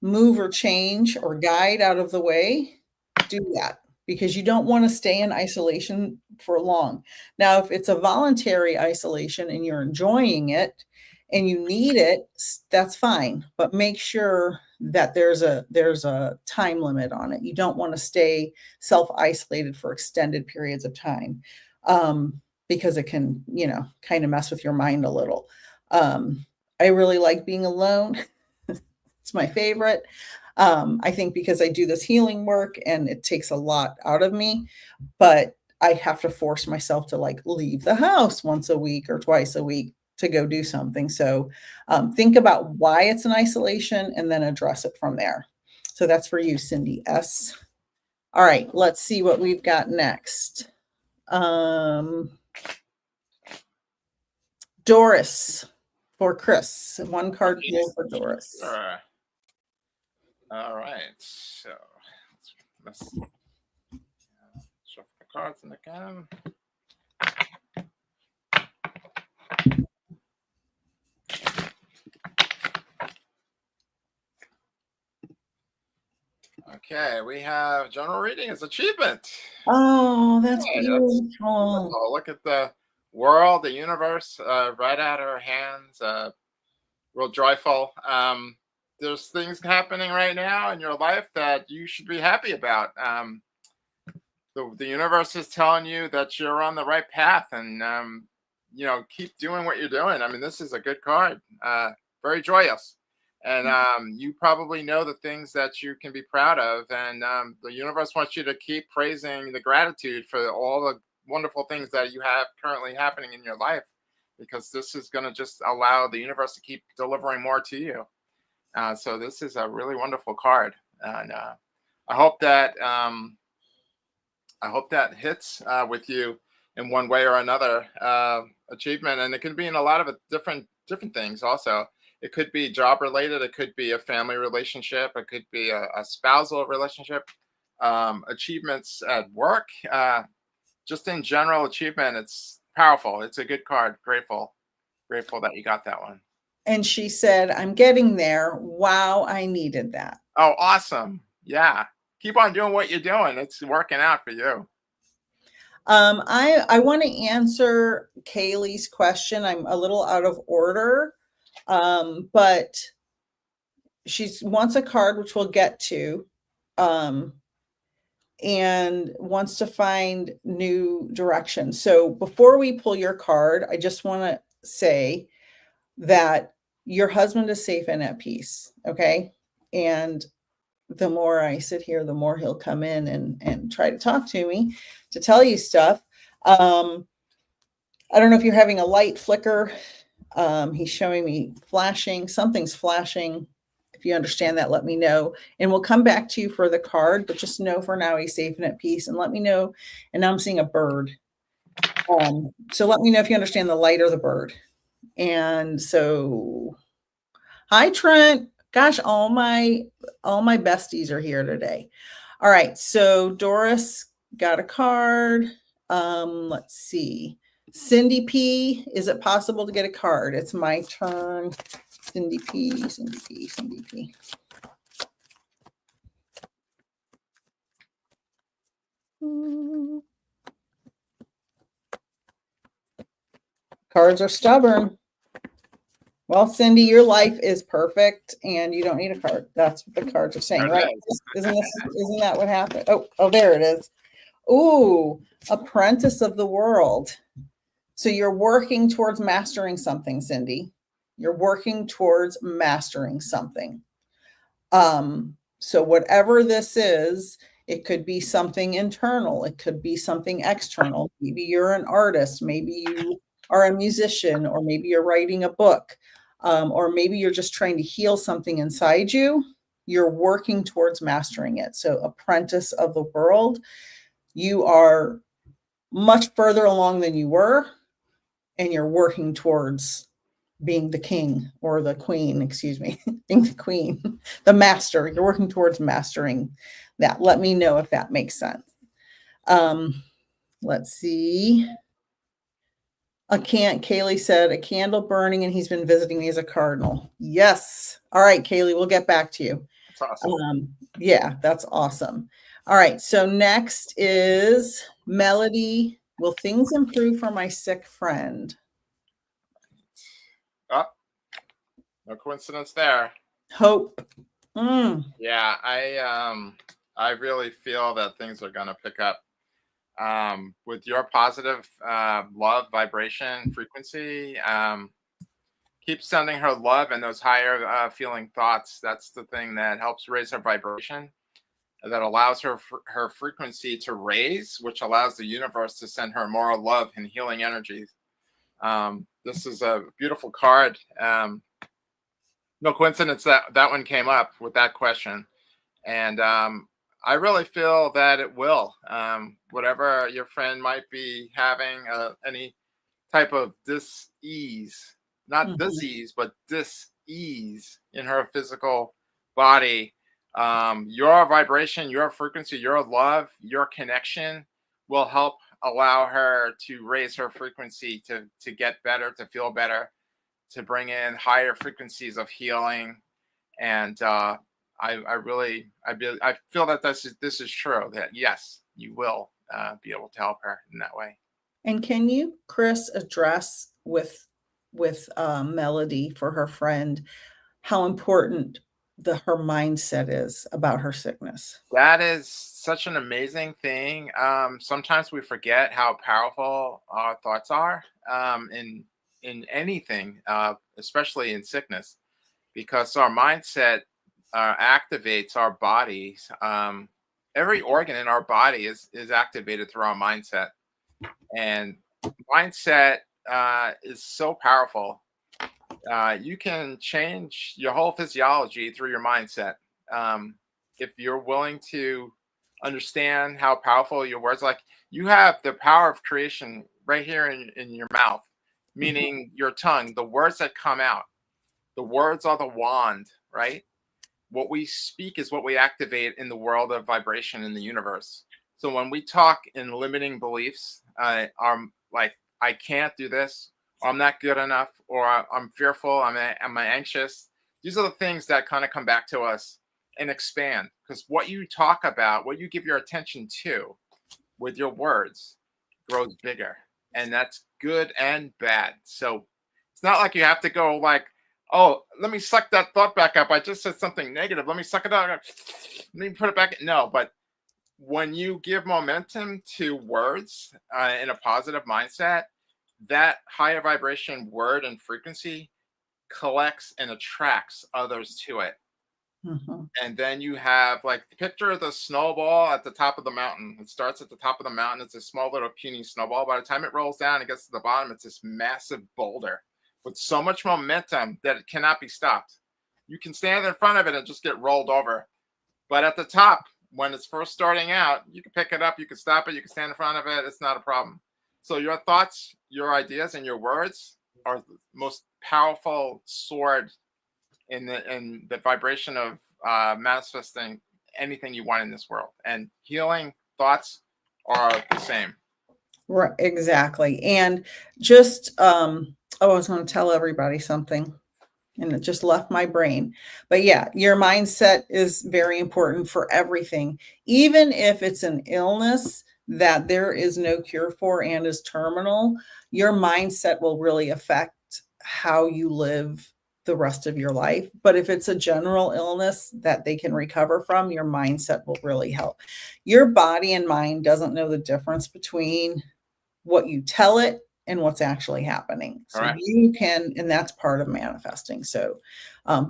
move or change or guide out of the way, do that, because you don't want to stay in isolation for long. Now, if it's a voluntary isolation and you're enjoying it and you need it, that's fine. But make sure that there's a time limit on it. You don't want to stay self-isolated for extended periods of time, because it can, kind of mess with your mind a little. I really like being alone. It's my favorite. I think because I do this healing work and it takes a lot out of me, but I have to force myself to like leave the house once a week or twice a week to go do something. So think about why it's an isolation and then address it from there. So that's for you, Cindy S. All right, let's see what we've got next. Doris for Chris. 1 card pull for Doris. Sure. All right. So let's shuffle the cards in again. Okay, we have general reading as achievement. Oh, that's Yeah, beautiful. Look at the world, the universe, right out of our hands. Real joyful. There's things happening right now in your life that you should be happy about. The universe is telling you that you're on the right path, and keep doing what you're doing. I mean, this is a good card. Very joyous. And you probably know the things that you can be proud of, and the universe wants you to keep praising the gratitude for all the wonderful things that you have currently happening in your life, because this is going to just allow the universe to keep delivering more to you. So this is a really wonderful card, and I hope that hits with you in one way or another. Achievement, and it can be in a lot of different things. Also, it could be job related. It could be a family relationship. It could be a spousal relationship. Achievements at work. Just in general achievement. It's powerful. It's a good card. Grateful that you got that one. And she said, I'm getting there. Wow, I needed that. Oh, awesome. Yeah. Keep on doing what you're doing. It's working out for you. I want to answer Kaylee's question. I'm a little out of order, but she wants a card, which we'll get to. and wants to find new direction. So before we pull your card, I just want to say that your husband is safe and at peace. Okay. And the more I sit here, the more he'll come in and try to talk to me to tell you stuff. I don't know if you're having a light flicker. He's showing me flashing. Something's flashing. If you understand that, let me know. And we'll come back to you for the card, but just know for now he's safe and at peace. And let me know. And now I'm seeing a bird. So let me know if you understand the light or the bird. And so, hi, Trent. Gosh, all my besties are here today. All right. So Doris got a card. Let's see. Cindy P, is it possible to get a card? It's my turn. Cindy P, Cindy P, Cindy P. Cards are stubborn. Well, Cindy, your life is perfect and you don't need a card. That's what the cards are saying, right? Isn't that what happened? Oh, there it is. Ooh, apprentice of the world. So you're working towards mastering something, Cindy. You're working towards mastering something. So whatever this is, it could be something internal. It could be something external. Maybe you're an artist. Maybe you are a musician, or maybe you're writing a book, or maybe you're just trying to heal something inside you. You're working towards mastering it. So apprentice of the world, you are much further along than you were, and you're working towards being the king or the queen, excuse me, being the queen, the master. You're working towards mastering that. Let me know if that makes sense. Let's see. Kaylee said a candle burning and he's been visiting me as a cardinal. Yes. All right, Kaylee, we'll get back to you. That's awesome. Yeah, that's awesome. All right. So next is Melody. Will things improve for my sick friend? Oh, no coincidence there. Hope. Yeah, I really feel that things are going to pick up with your positive love vibration frequency. Keep sending her love and those higher feeling thoughts. That's the thing that helps raise her vibration, that allows her frequency to raise, which allows the universe to send her more love and healing energies. This is a beautiful card. No coincidence that that one came up with that question. And I really feel that it will. Whatever your friend might be having, any type of dis-ease, not disease, but dis-ease in her physical body, your vibration, your frequency, your love, your connection will help allow her to raise her frequency to get better, to feel better, to bring in higher frequencies of healing. And I feel that this is true, that yes, you will be able to help her in that way. And can you, Chris, address with Melody for her friend how important her mindset is about her sickness? That is such an amazing thing. Sometimes we forget how powerful our thoughts are in anything, especially in sickness, because our mindset activates our bodies. Every organ in our body is activated through our mindset, and mindset is so powerful. You can change your whole physiology through your mindset. If you're willing to understand how powerful your words, like you have the power of creation right here in your mouth, meaning your tongue, the words that come out, the words are the wand, right? What we speak is what we activate in the world of vibration in the universe. So when we talk in limiting beliefs, are like, I can't do this, or I'm not good enough, or I'm fearful, I'm anxious. These are the things that kind of come back to us and expand, because what you talk about, what you give your attention to with your words grows bigger, and that's good and bad. So it's not like you have to go like, oh, let me suck that thought back up. I just said something negative. Let me suck it out. Let me put it back. No, but when you give momentum to words in a positive mindset, that higher vibration word and frequency collects and attracts others to it. Mhm. And then you have, like, picture the snowball at the top of the mountain. It starts at the top of the mountain. It's a small little puny snowball. By the time it rolls down and gets to the bottom, it's this massive boulder with so much momentum that it cannot be stopped. You can stand in front of it and just get rolled over. But at the top, when it's first starting out, you can pick it up, you can stop it, you can stand in front of it. It's not a problem. So your thoughts, your ideas, and your words are the most powerful sword in the vibration of manifesting anything you want in this world. And healing thoughts are the same. Right, exactly. And just I was going to tell everybody something and it just left my brain. But yeah, your mindset is very important for everything. Even if it's an illness that there is no cure for and is terminal, your mindset will really affect how you live the rest of your life. But if it's a general illness that they can recover from, your mindset will really help. Your body and mind doesn't know the difference between what you tell it and what's actually happening. So Correct. you can, and that's part of manifesting. So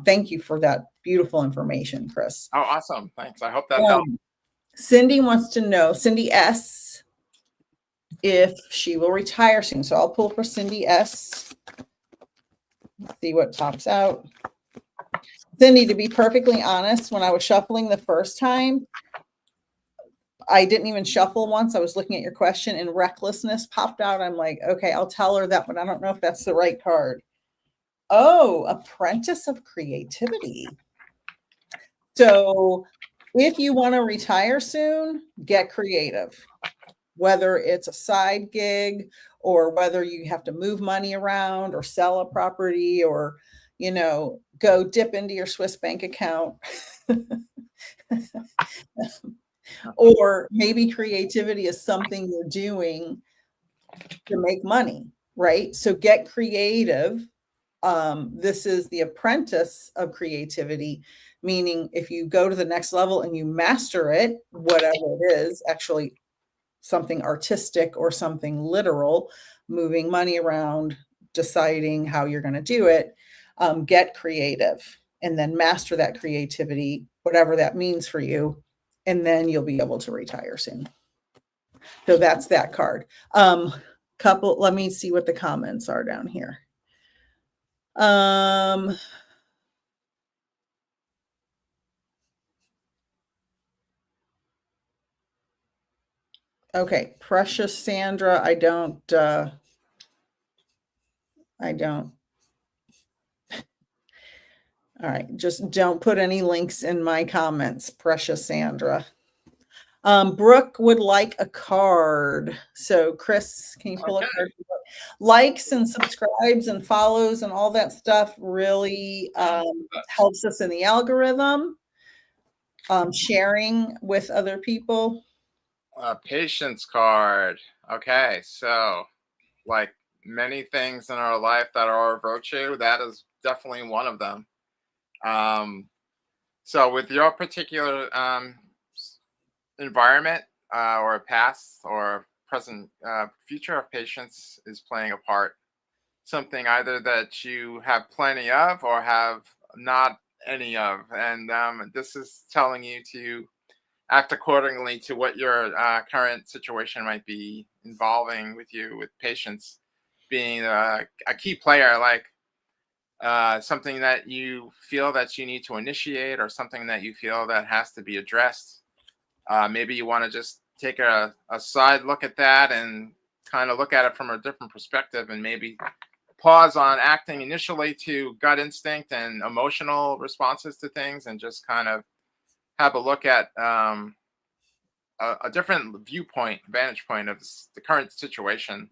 thank you for that beautiful information, Chris. Oh, awesome. Thanks. I hope that helped. Cindy wants to know, Cindy S, if she will retire soon. So I'll pull for Cindy S. See what pops out. Cindy, to be perfectly honest, when I was shuffling the first time, I didn't even shuffle once. I was looking at your question and recklessness popped out. I'm like, okay, I'll tell her that, but I don't know if that's the right card. Oh, apprentice of creativity. So if you want to retire soon, get creative, whether it's a side gig or whether you have to move money around or sell a property or, go dip into your Swiss bank account. Or maybe creativity is something you're doing to make money, right? So get creative. This is the apprentice of creativity, meaning if you go to the next level and you master it, whatever it is, actually something artistic or something literal, moving money around, deciding how you're going to do it, get creative and then master that creativity, whatever that means for you. And then you'll be able to retire soon. So that's that card. Let me see what the comments are down here. Okay, Precious Sandra, I don't. All right, just don't put any links in my comments, Precious Sandra. Brooke would like a card. So Chris, can you pull a card? Likes and subscribes and follows and all that stuff really helps us in the algorithm. Sharing with other people. Patience card. Okay, so like many things in our life that are a virtue, that is definitely one of them. So with your particular environment or past or present, future of patience is playing a part. Something either that you have plenty of or have not any of, and this is telling you to act accordingly to what your current situation might be involving with you, with patience being a key player, like something that you feel that you need to initiate or something that you feel that has to be addressed. Maybe you want to just take a side look at that and kind of look at it from a different perspective and maybe pause on acting initially to gut instinct and emotional responses to things and just kind of have a look at a different viewpoint, vantage point of the current situation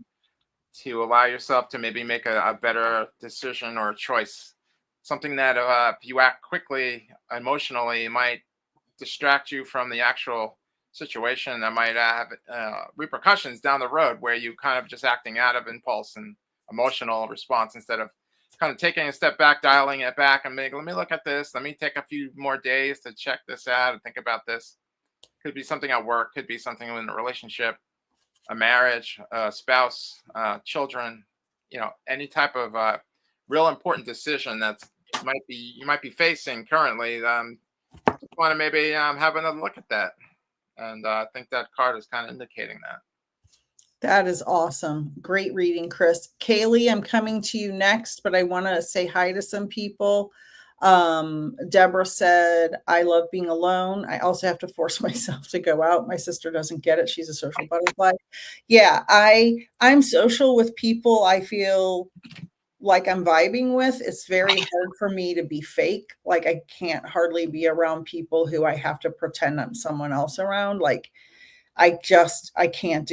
to allow yourself to maybe make a better decision or a choice. Something that if you act quickly emotionally might distract you from the actual situation that might have repercussions down the road where you kind of just acting out of impulse and emotional response instead of kind of taking a step back, dialing it back and let me look at this. Let me take a few more days to check this out and think about this. Could be something at work, could be something in a relationship, a marriage, a spouse, children, any type of real important decision that you might be facing currently. Just want to maybe have another look at that. And I think that card is kind of indicating that. That is awesome. Great reading, Chris. Kaylee, I'm coming to you next, but I want to say hi to some people. Deborah said, I love being alone. I also have to force myself to go out. My sister doesn't get it. She's a social butterfly. Yeah, I'm social with people I feel like I'm vibing with. It's very hard for me to be fake. Like I can't hardly be around people who I have to pretend I'm someone else around. Like I just cannot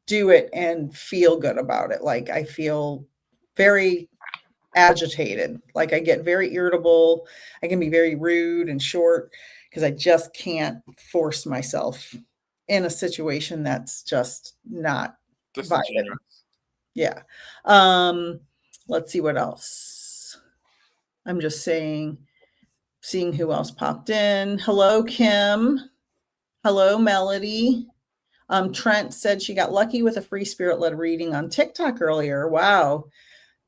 do it and feel good about it. Like I feel very agitated. Like I get very irritable. I can be very rude and short because I just can't force myself in a situation that's just not vibing. Yeah. Let's see what else. I'm just seeing who else popped in. Hello, Kim. Hello, Melody. Trent said she got lucky with a free spirit-led reading on TikTok earlier. Wow.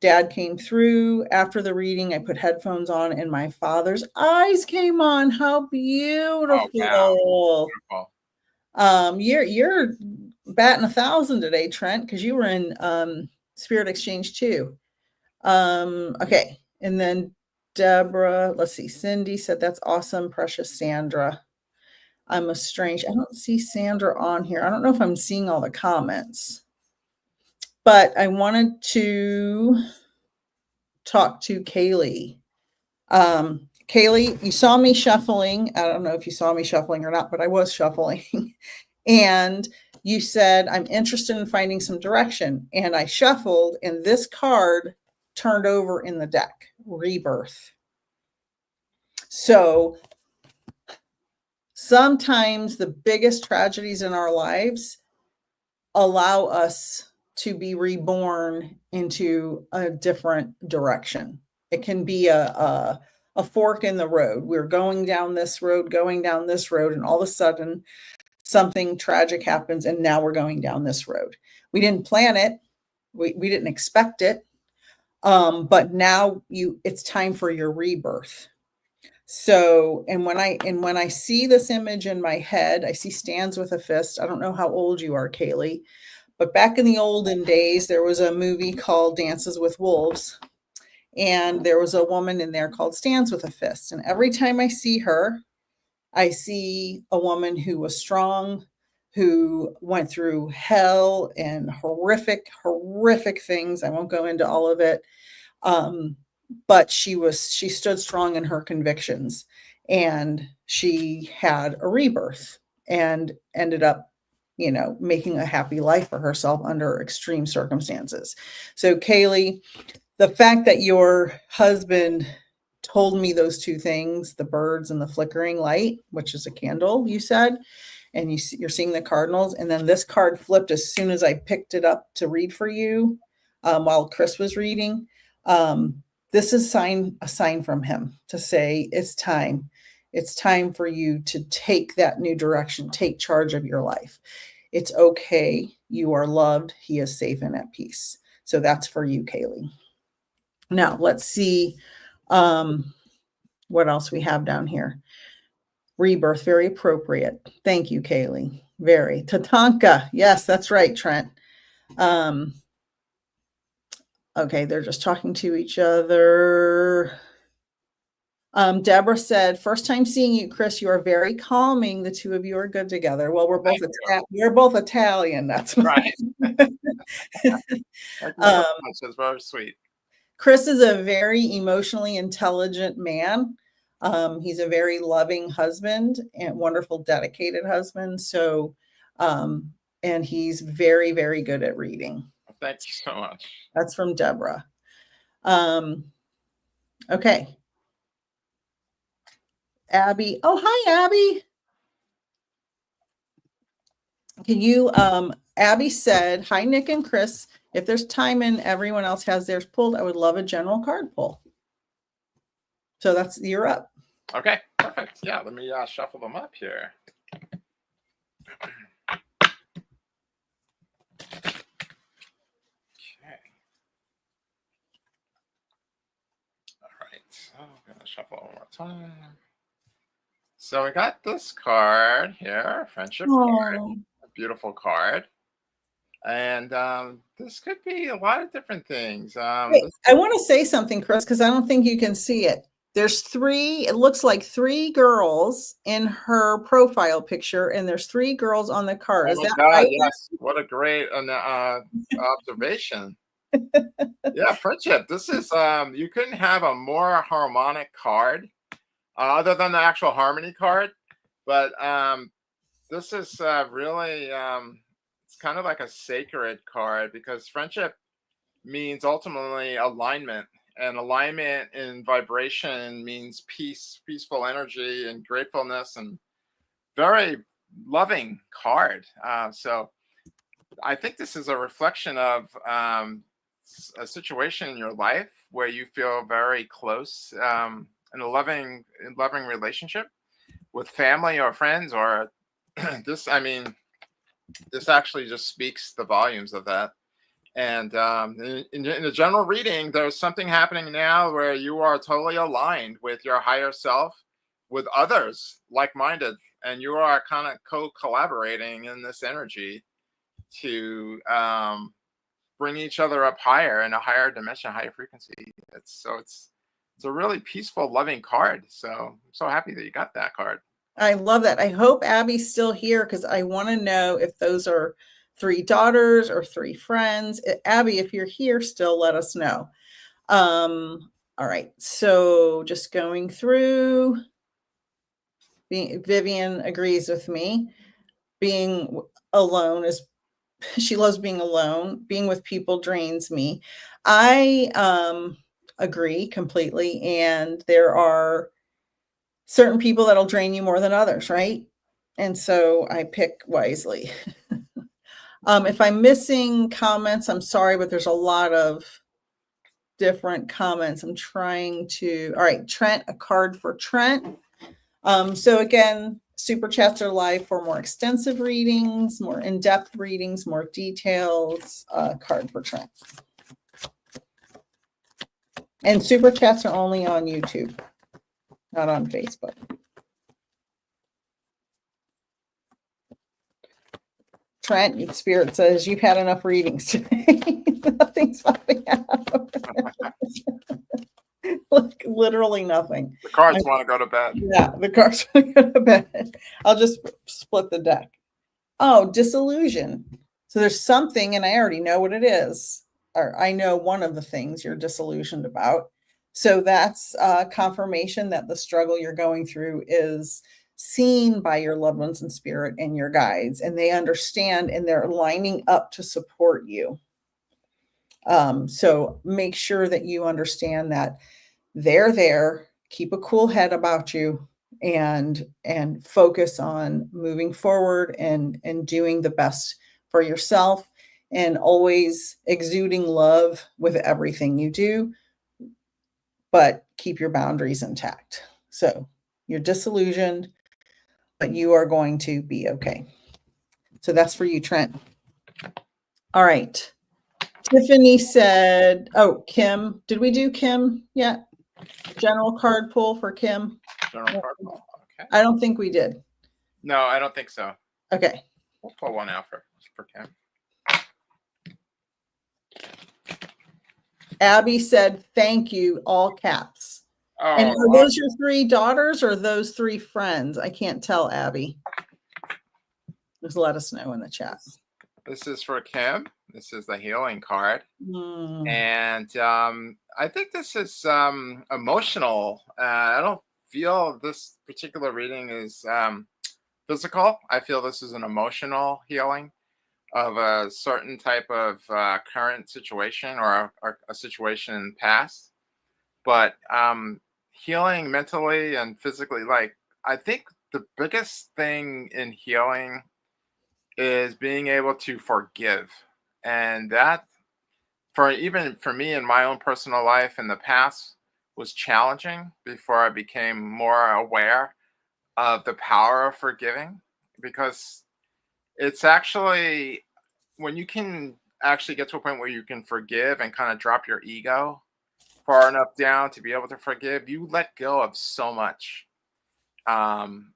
Dad came through after the reading. I put headphones on and my father's eyes came on. How beautiful. Oh, wow. You're batting 1,000 today, Trent, because you were in Spirit Exchange too. Okay. And then Deborah, let's see. Cindy said, that's awesome. Precious Sandra. I don't see Sandra on here. I don't know if I'm seeing all the comments, but I wanted to talk to Kaylee. Kaylee, you saw me shuffling. I don't know if you saw me shuffling or not, but I was shuffling. And you said, I'm interested in finding some direction. And I shuffled, and this card turned over in the deck, Rebirth. So sometimes the biggest tragedies in our lives allow us to be reborn into a different direction. It can be a fork in the road. We're going down this road, and all of a sudden something tragic happens, and now we're going down this road. We didn't plan it. We didn't expect it. But now it's time for your rebirth. So, and when I see this image in my head, I see stands with a fist. I don't know how old you are, Kaylee, but back in the olden days, there was a movie called Dances with Wolves. And there was a woman in there called Stands with a Fist. And every time I see her, I see a woman who was strong, who went through hell and horrific, horrific things. I won't go into all of it. But she stood strong in her convictions, and she had a rebirth and ended up, making a happy life for herself under extreme circumstances. So Kaylee, the fact that your husband told me those two things, the birds and the flickering light, which is a candle, you said, and you're seeing the cardinals. And then this card flipped as soon as I picked it up to read for you while Chris was reading. This is a sign from him to say, it's time. It's time for you to take that new direction, take charge of your life. It's okay. You are loved. He is safe and at peace. So that's for you, Kaylee. Now let's see what else we have down here. Rebirth, very appropriate. Thank you, Kaylee. Very. Tatanka. Yes, that's right, Trent. Okay, they're just talking to each other. Deborah said, first time seeing you, Chris, you are very calming. The two of you are good together. Well, we're both Italian. That's right. That's very sweet. Chris is a very emotionally intelligent man. He's a very loving husband and wonderful, dedicated husband. So, and he's very, very good at reading. Thank you so much. That's from Deborah. Okay. Abby. Oh, hi, Abby. Can you, Abby said, hi, Nick and Chris. If there's time and everyone else has theirs pulled, I would love a general card pull. So you're up. Okay, perfect. Yeah, let me shuffle them up here. Okay. All right. So I'm gonna shuffle one more time. So we got this card here, friendship card, Oh, a beautiful card. And this could be a lot of different things. wait, This I could, want to say something, Chris, because I don't think you can see it. There's three, it looks like three girls in her profile picture, and there's three girls on the card. oh Is my that God, right? yes. What a great observation. Yeah, friendship. This is, you couldn't have a more harmonic card other than the actual harmony card. But this is really, it's kind of like a sacred card because friendship means ultimately alignment. And alignment in vibration means peace, peaceful energy, and gratefulness, and very loving card. So I think this is a reflection of a situation in your life where you feel very close in a loving relationship with family or friends, or this. I mean, this actually just speaks the volumes of that. And in a general reading, there's something happening now where you are totally aligned with your higher self, with others like-minded, and you are kind of co-collaborating in this energy to bring each other up higher in a higher dimension, higher frequency. It's a really peaceful, loving card. So I'm so happy that you got that card. I love that. I hope Abby's still here because I want to know if those are three daughters or three friends. Abby, if you're here still, let us know. All right. So just going through, Vivian agrees with me. Being alone is, she loves being alone. Being with people drains me. I agree completely. And there are certain people that'll drain you more than others, right? And so I pick wisely. If I'm missing comments, I'm sorry, but there's a lot of different comments. I'm trying to, all right, Trent, a card for Trent. So again, super chats are live for more extensive readings, more in-depth readings, more details, card for Trent. And super chats are only on YouTube, not on Facebook. Trent, Spirit says you've had enough readings today. Nothing's popping out. Like literally nothing. The cards want to go to bed. Yeah, the cards want to go to bed. I'll just split the deck. Oh, disillusion. So there's something, and I already know what it is, or I know one of the things you're disillusioned about. So that's confirmation that the struggle you're going through is seen by your loved ones in spirit and your guides, and they understand and they're lining up to support you. So make sure that you understand that they're there. Keep a cool head about you, and focus on moving forward and doing the best for yourself, and always exuding love with everything you do, but keep your boundaries intact. So you're disillusioned, but you are going to be okay. So that's for you, Trent. All right. Tiffany said, oh, Kim, did we do Kim yet? General card pull for Kim? General card pull. Okay. I don't think we did. No, I don't think so. Okay. We'll pull one out for Kim. Abby said, thank you, all caps. Oh, and are those your three daughters or those three friends? I can't tell, Abby. Just let us know in the chat. This is for Kim. This is the healing card. And I think this is emotional. I don't feel this particular reading is physical. I feel this is an emotional healing of a certain type of current situation or a situation in the past. But healing mentally and physically, like, I think the biggest thing in healing is being able to forgive. And that, for me in my own personal life in the past, was challenging before I became more aware of the power of forgiving, because it's actually when you can actually get to a point where you can forgive and kind of drop your ego far enough down to be able to forgive, you let go of so much. Um,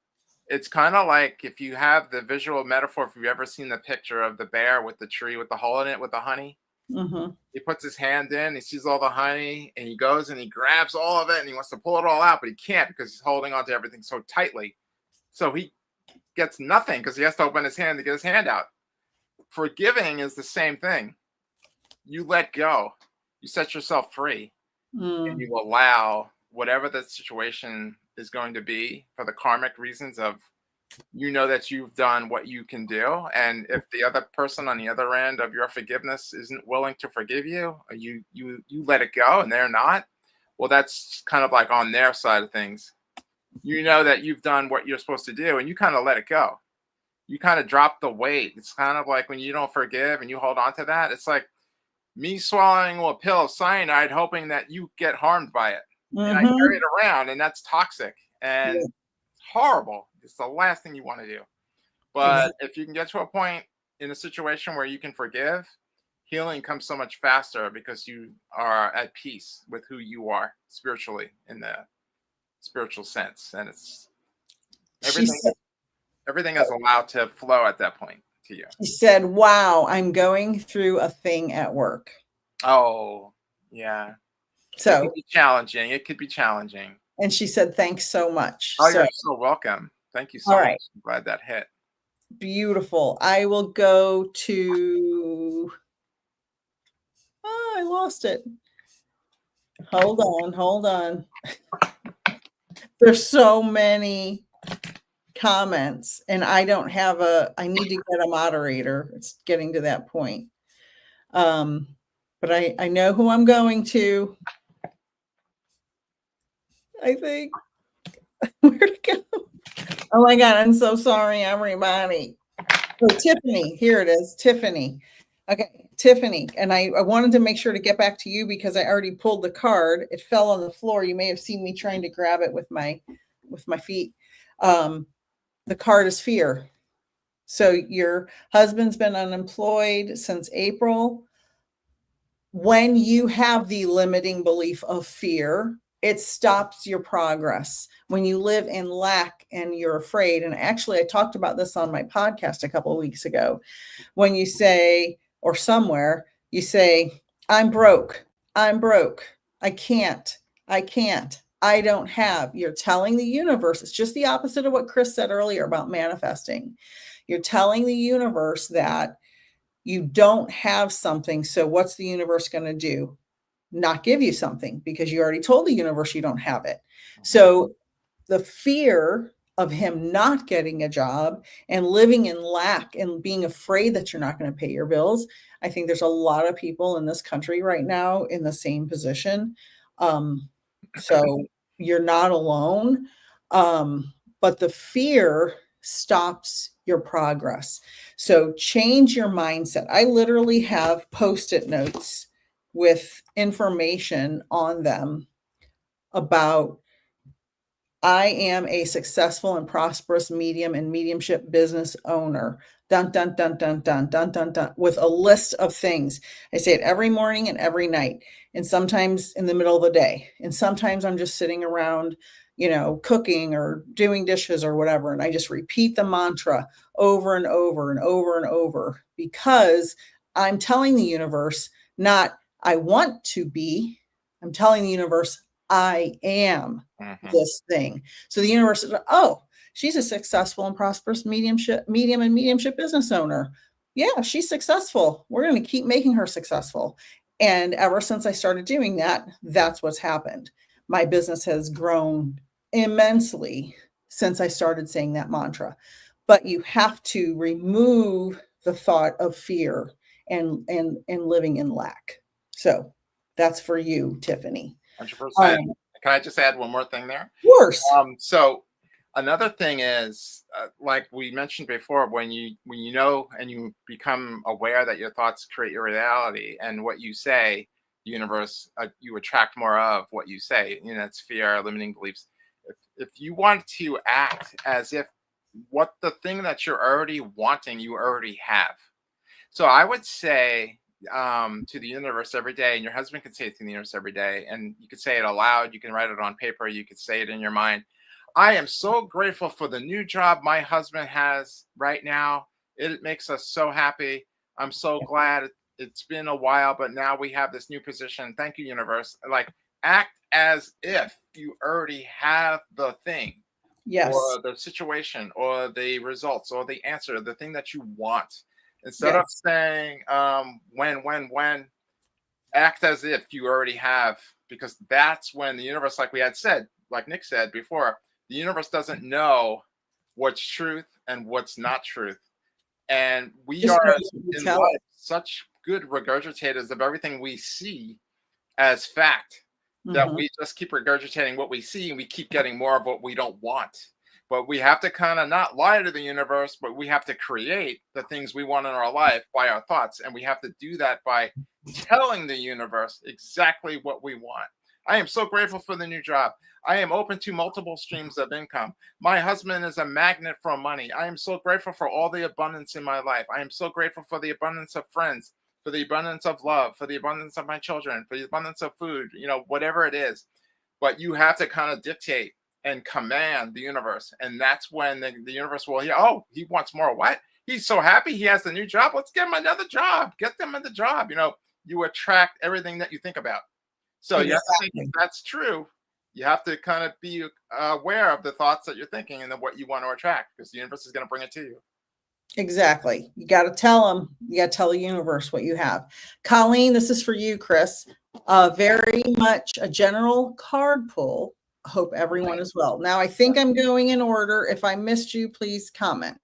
it's kind of like if you have the visual metaphor, if you've ever seen the picture of the bear with the tree with the hole in it with the honey, Mm-hmm. he puts his hand in, he sees all the honey, and he goes and he grabs all of it and he wants to pull it all out, but he can't because he's holding on to everything so tightly. So he gets nothing because he has to open his hand to get his hand out. Forgiving is the same thing. You let go, you set yourself free, and Mm. you allow whatever the situation is going to be for the karmic reasons of, you know, that you've done what you can do. And if the other person on the other end of your forgiveness isn't willing to forgive you, or you let it go and they're not, well, that's kind of like on their side of things. You know that you've done what you're supposed to do and you kind of let it go. You kind of drop the weight. It's kind of like when you don't forgive and you hold on to that. It's like me swallowing a pill of cyanide, hoping that you get harmed by it. And I carry Mm-hmm. it around, and that's toxic and Yeah, horrible. It's the last thing you want to do. But exactly. if you can get to a point in a situation where you can forgive, healing comes so much faster because you are at peace with who you are spiritually in the spiritual sense. And it's She everything said, everything is allowed to flow at that point to you. she said, wow, I'm going through a thing at work. Oh, yeah. It could So, be challenging. It could be challenging. and she said, thanks so much. Oh, So, you're so welcome. Thank you all so much. right, I'm glad that hit. beautiful. I will go to, oh, I lost it. Hold on, hold on. There's so many comments, and I don't have I need to get a moderator. It's getting to that point. But I know who I'm going to. I think. Where'd it go? Oh my God, I'm so sorry, everybody. Oh, Tiffany, here it is, Tiffany. Okay, Tiffany, and I wanted to make sure to get back to you because I already pulled the card. It fell on the floor. You may have seen me trying to grab it with my feet. The card is fear. So your husband's been unemployed since April. When you have the limiting belief of fear, it stops your progress. When you live in lack and you're afraid, and actually, I talked about this on my podcast a couple of weeks ago. When you say, or somewhere, you say, I'm broke, I can't, I don't have. You're telling the universe, it's just the opposite of what Chris said earlier about manifesting. You're telling the universe that you don't have something. So what's the universe going to do? Not give you something because you already told the universe you don't have it. Mhm. So the fear of him not getting a job and living in lack and being afraid that you're not going to pay your bills. I think there's a lot of people in this country right now in the same position. So you're not alone. But the fear stops your progress. So change your mindset. I literally have post-it notes with information on them about I am a successful and prosperous medium and mediumship business owner. Dun, dun, dun, dun, dun, dun, dun, dun, with a list of things. I say it every morning and every night, and sometimes in the middle of the day. And sometimes I'm just sitting around, cooking or doing dishes or whatever. And I just repeat the mantra over and over and over and over because I'm telling the universe, not I want to be, I'm telling the universe, I am Mhm. this thing. So the universe is, oh, she's a successful and prosperous medium and mediumship business owner. Yeah, she's successful. We're going to keep making her successful. And ever since I started doing that, that's what's happened. My business has grown immensely since I started saying that mantra. But you have to remove the thought of fear and living in lack. So that's for you, Tiffany. 100%. Can I just add one more thing there? Of course. So another thing is, like we mentioned before, when you know and you become aware that your thoughts create your reality, and what you say the universe, you attract more of what you say. It's fear, limiting beliefs. If you want to act as if what the thing that you're already wanting, you already have. So I would say to the universe every day, and your husband can say it to the universe every day, and you could say it aloud, you can write it on paper, you could say it in your mind. I am so grateful for the new job my husband has right now. It makes us so happy. I'm so glad it's been a while, but now we have this new position. Thank you, universe. Like, act as if you already have the thing Yes. or the situation or the results or the answer, the thing that you want. Instead of Yes. saying when, act as if you already have, because that's when the universe, like we had said, like Nick said before, the universe doesn't know what's truth and what's not truth. And we Just are knows what you in tell life it. such good regurgitators of everything we see as fact that Mhm. we just keep regurgitating what we see and we keep getting more of what we don't want. But we have to kind of not lie to the universe, but we have to create the things we want in our life by our thoughts. And we have to do that by telling the universe exactly what we want. I am so grateful for the new job. I am open to multiple streams of income. My husband is a magnet for money. I am so grateful for all the abundance in my life. I am so grateful for the abundance of friends, for the abundance of love, for the abundance of my children, for the abundance of food, whatever it is. But you have to kind of dictate and command the universe. And that's when the universe will hear, oh, he wants more. What? He's so happy he has the new job. Let's get him another job. Get them in the job. You attract everything that you think about. So you have to think if Exactly. that's true, you have to kind of be aware of the thoughts that you're thinking and then what you want to attract, because the universe is going to bring it to you. Exactly. You got to tell them. You got to tell the universe what you have. Colleen, this is for you, Chris. Very much a general card pull. Hope everyone is well. Now, I think I'm going in order. If I missed you, please comment.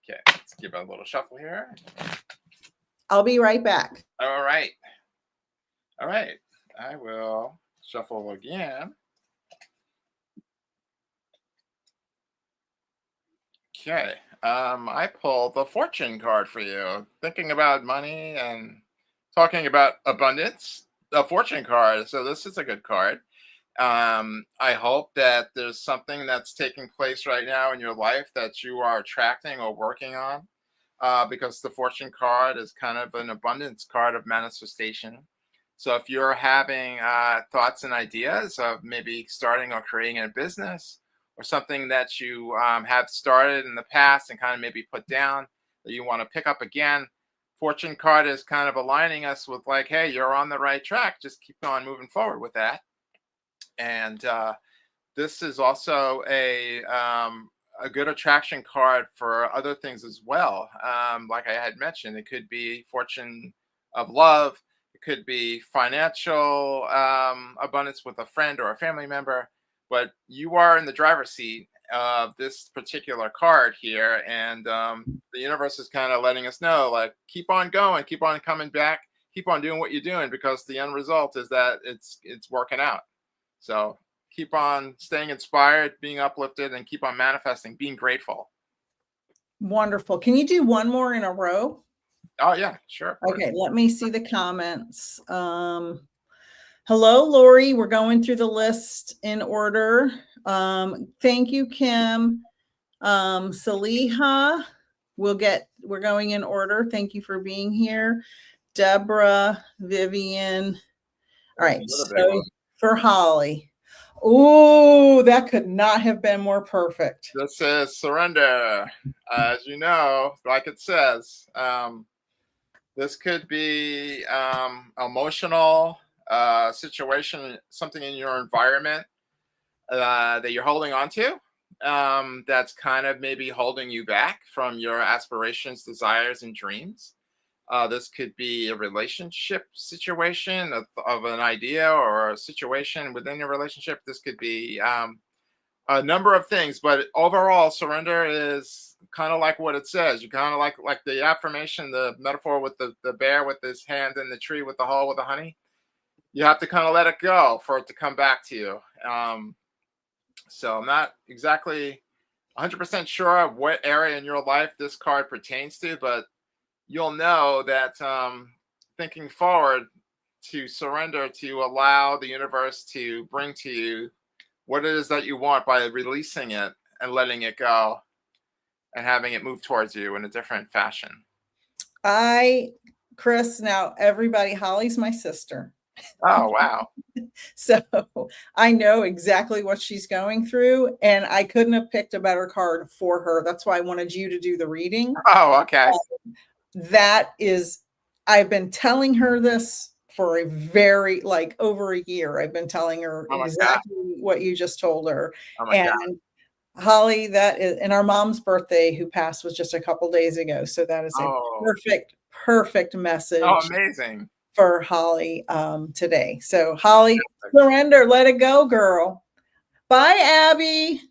Okay, let's give it a little shuffle here. I'll be right back. All right. All right. I will shuffle again. Okay. I pulled the fortune card for you. Thinking about money and talking about abundance. The fortune card. So this is a good card. I hope that there's something that's taking place right now in your life that you are attracting or working on. Because the fortune card is kind of an abundance card of manifestation. So if you're having thoughts and ideas of maybe starting or creating a business or something that you have started in the past and kind of maybe put down that you want to pick up again, fortune card is kind of aligning us with like, hey, you're on the right track. Just keep on moving forward with that. And this is also a good attraction card for other things as well. Like I had mentioned, it could be fortune of love. It could be financial abundance with a friend or a family member. But you are in the driver's seat of this particular card here, and the universe is kind of letting us know, like, keep on going, keep on coming back, keep on doing what you're doing, because the end result is that it's working out. So keep on staying inspired, being uplifted, and keep on manifesting, being grateful. Wonderful. Can you do one more in a row? Oh, yeah, sure. Of course. Okay, let me see the comments. Hello, Lori. We're going through the list in order. Thank you, Kim. Saliha, we're going in order. Thank you for being here. Deborah, Vivian. All right, Another big one. so for Holly. Oh, that could not have been more perfect. This is surrender. As you know, like it says, this could be emotional situation, something in your environment that you're holding on to, that's kind of maybe holding you back from your aspirations, desires, and dreams. This could be a relationship situation of an idea or a situation within your relationship. This could be a number of things, but overall, surrender is kind of like what it says. You kind of like the affirmation, the metaphor with the bear with his hand in the tree with the hole with the honey. You have to kind of let it go for it to come back to you. So I'm not exactly 100% sure what area in your life this card pertains to, but you'll know that thinking forward to surrender, to allow the universe to bring to you what it is that you want by releasing it and letting it go and having it move towards you in a different fashion. Chris, now everybody, Holly's my sister. Oh, wow. So I know exactly what she's going through, and I couldn't have picked a better card for her. That's why I wanted you to do the reading. Oh, okay. I've been telling her this for over a year. I've been telling her exactly what you just told her. Oh my God. Holly, that is, and our mom's birthday, who passed, was just a couple days ago. So that is a perfect message. Oh, amazing. For Holly today. So Holly, surrender, let it go, girl. Bye, Abby.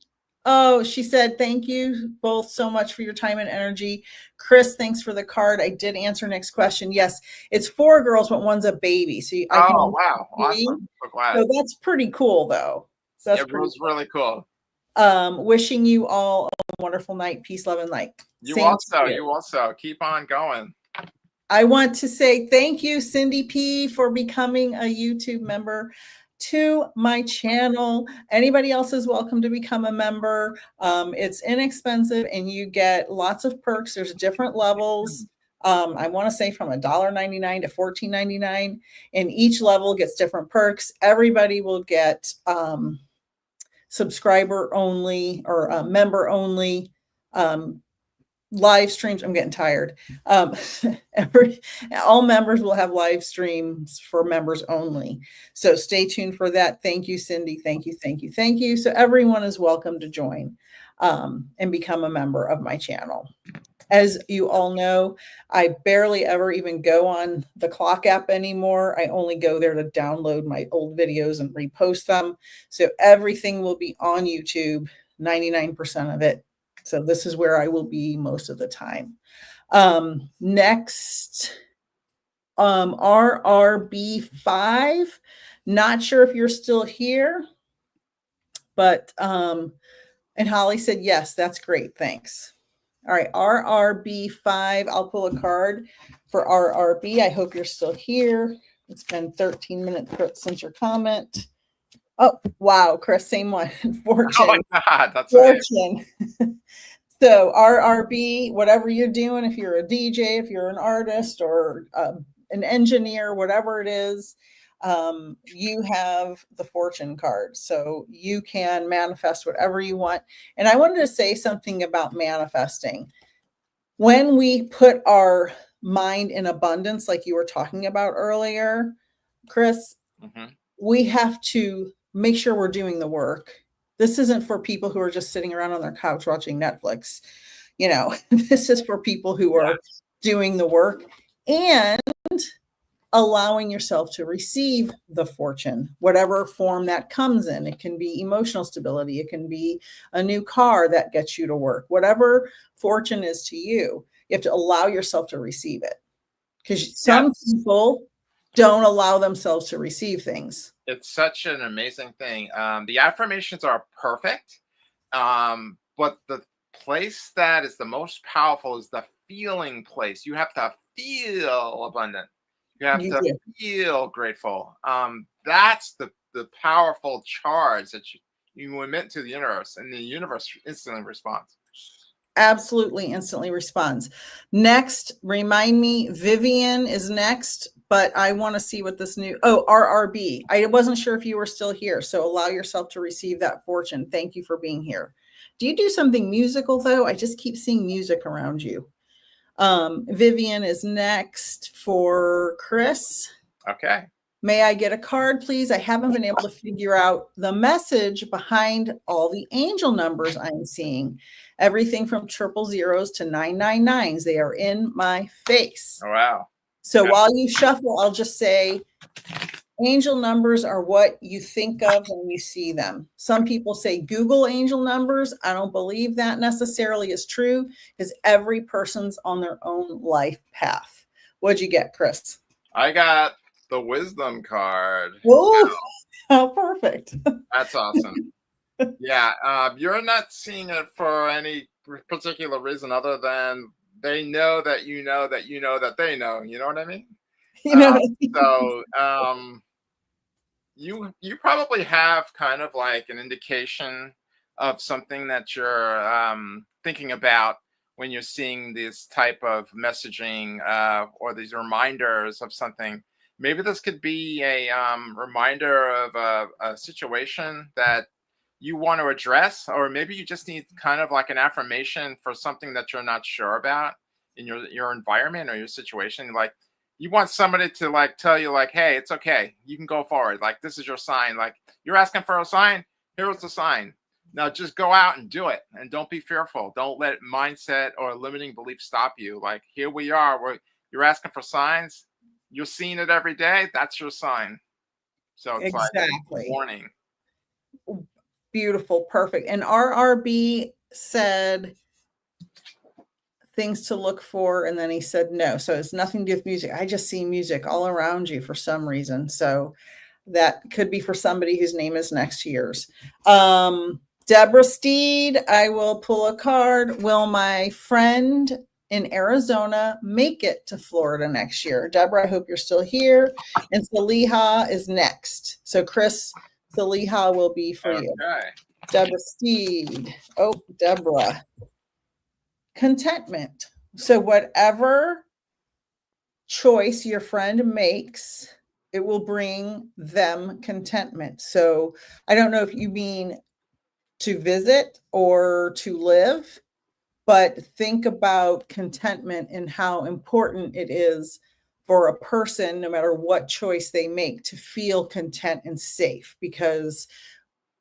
Oh, she said, thank you both so much for your time and energy. Chris, thanks for the card. I did answer next question. Yes, it's 4 girls, but one's a baby. So wow. Awesome. So glad. So that's pretty cool, though. It was really cool. Wishing you all a wonderful night. Peace, love, and light. You also keep on going. I want to say thank you, Cindy P, for becoming a YouTube member to my channel. Anybody else is welcome to become a member. It's inexpensive and you get lots of perks. There's different levels. I want to say from $1.99 to $14.99, and each level gets different perks. Everybody will get subscriber only or member only live streams. I'm getting tired. All members will have live streams for members only. So stay tuned for that. Thank you, Cindy. Thank you. So everyone is welcome to join and become a member of my channel. As you all know, I barely ever even go on the Clock app anymore. I only go there to download my old videos and repost them. So everything will be on YouTube, 99% of it. So this is where I will be most of the time. Next, RRB5. Not sure if you're still here, but, and Holly said, yes, that's great. Thanks. All right, RRB5. I'll pull a card for RRB. I hope you're still here. It's been 13 minutes since your comment. Oh, wow, Chris, same one. Fortune. Oh my God, that's Fortune. So RRB, whatever you're doing, if you're a DJ, if you're an artist or an engineer, whatever it is, you have the Fortune card. So you can manifest whatever you want. And I wanted to say something about manifesting. When we put our mind in abundance, like you were talking about earlier, Chris, we have to make sure we're doing the work. This isn't for people who are just sitting around on their couch watching Netflix. You know, this is for people who are doing the work and allowing yourself to receive the fortune, whatever form that comes in. It can be emotional stability. It can be a new car that gets you to work. Whatever fortune is to you, you have to allow yourself to receive it. Because some people don't allow themselves to receive things. It's such an amazing thing. The affirmations are perfect, but the place that is the most powerful is the feeling place. You have to feel abundant. You have to feel grateful. That's the powerful charge that you emit to the universe, and the universe instantly responds. Absolutely instantly responds. Next, remind me, Vivian is next, but I want to see what this new, RRB. I wasn't sure if you were still here. So allow yourself to receive that fortune. Thank you for being here. Do you do something musical though? I just keep seeing music around you. Vivian is next for Chris. Okay. May I get a card, please? I haven't been able to figure out the message behind all the angel numbers I'm seeing. Everything from 000s to 999s. They are in my face. Oh, wow. So while you shuffle, I'll just say angel numbers are what you think of when you see them. Some people say Google angel numbers. I don't believe that necessarily is true because every person's on their own life path. What'd you get, Chris? I got the wisdom card. Oh, wow. Perfect. That's awesome. Yeah, you're not seeing it for any particular reason other than they know that you know that you know that they know. You know what I mean? You know Uh, what I mean? so you probably have kind of like an indication of something that you're thinking about when you're seeing this type of messaging or these reminders of something. Maybe this could be a reminder of a situation that you want to address, or maybe you just need kind of like an affirmation for something that you're not sure about in your environment or your situation. Like you want somebody to like tell you like, hey, it's okay, you can go forward, like this is your sign, like you're asking for a sign, here's the sign. Now just go out and do it, and don't be fearful. Don't let mindset or limiting belief stop you. Like here we are, where you're asking for signs, you're seeing it every day, that's your sign. So it's like Exactly. warning. Beautiful. Perfect. And RRB said things to look for, and then he said no. So it's nothing to do with music. I just see music all around you for some reason. So that could be for somebody whose name is next to yours. Deborah Steed, I will pull a card. Will my friend in Arizona make it to Florida next year? Deborah, I hope you're still here. And Saliha is next. So Chris, Saliha will be for you. Okay. Deborah Steed. Oh, Deborah. Contentment. So whatever choice your friend makes, it will bring them contentment. So I don't know if you mean to visit or to live, but think about contentment and how important it is for a person, no matter what choice they make, to feel content and safe. Because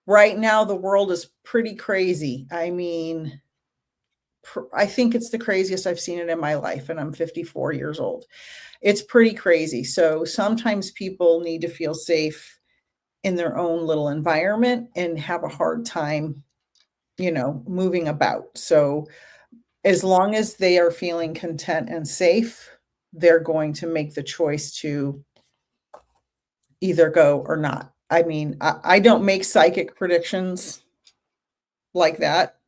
right now the world is pretty crazy. I mean, I think it's the craziest I've seen it in my life, and I'm 54 years old. It's pretty crazy. So sometimes people need to feel safe in their own little environment and have a hard time, moving about. So as long as they are feeling content and safe, they're going to make the choice to either go or not. I mean, I don't make psychic predictions like that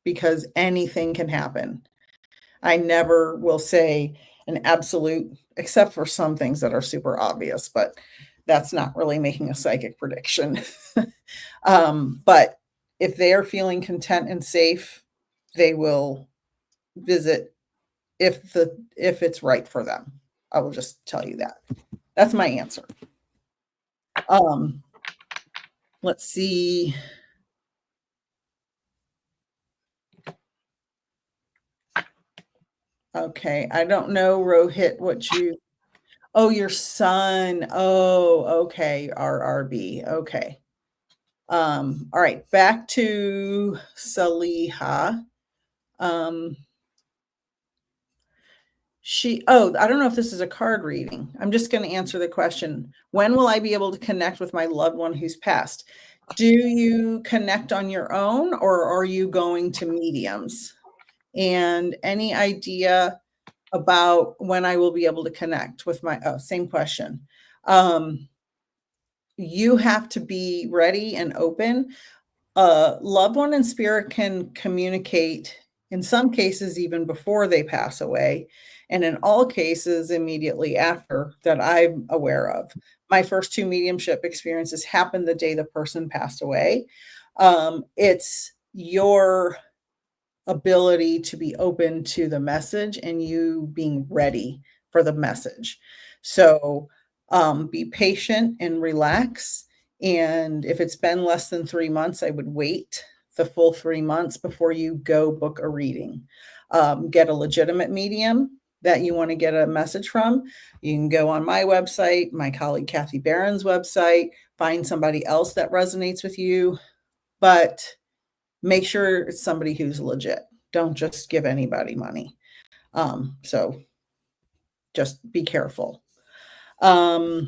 because anything can happen. I never will say an absolute, except for some things that are super obvious, but that's not really making a psychic prediction. But if they are feeling content and safe, they will visit if it's right for them. I will just tell you that. That's my answer. Let's see. Okay, I don't know, Rohit, what you. Oh, your son. Oh, okay. RRB. Okay. All right, back to Saliha. Um, I don't know if this is a card reading. I'm just going to answer the question. When will I be able to connect with my loved one who's passed? Do you connect on your own, or are you going to mediums? And any idea about when I will be able to connect with same question. You have to be ready and open. A loved one in spirit can communicate in some cases even before they pass away, and in all cases immediately after that I'm aware of. My first two mediumship experiences happened the day the person passed away. It's your ability to be open to the message and you being ready for the message. So be patient and relax. And if it's been less than 3 months, I would wait the full 3 months before you go book a reading. Get a legitimate medium that you want to get a message from. You can go on my website, my colleague Kathy Barron's website, find somebody else that resonates with you, but make sure it's somebody who's legit. Don't just give anybody money. So just be careful. All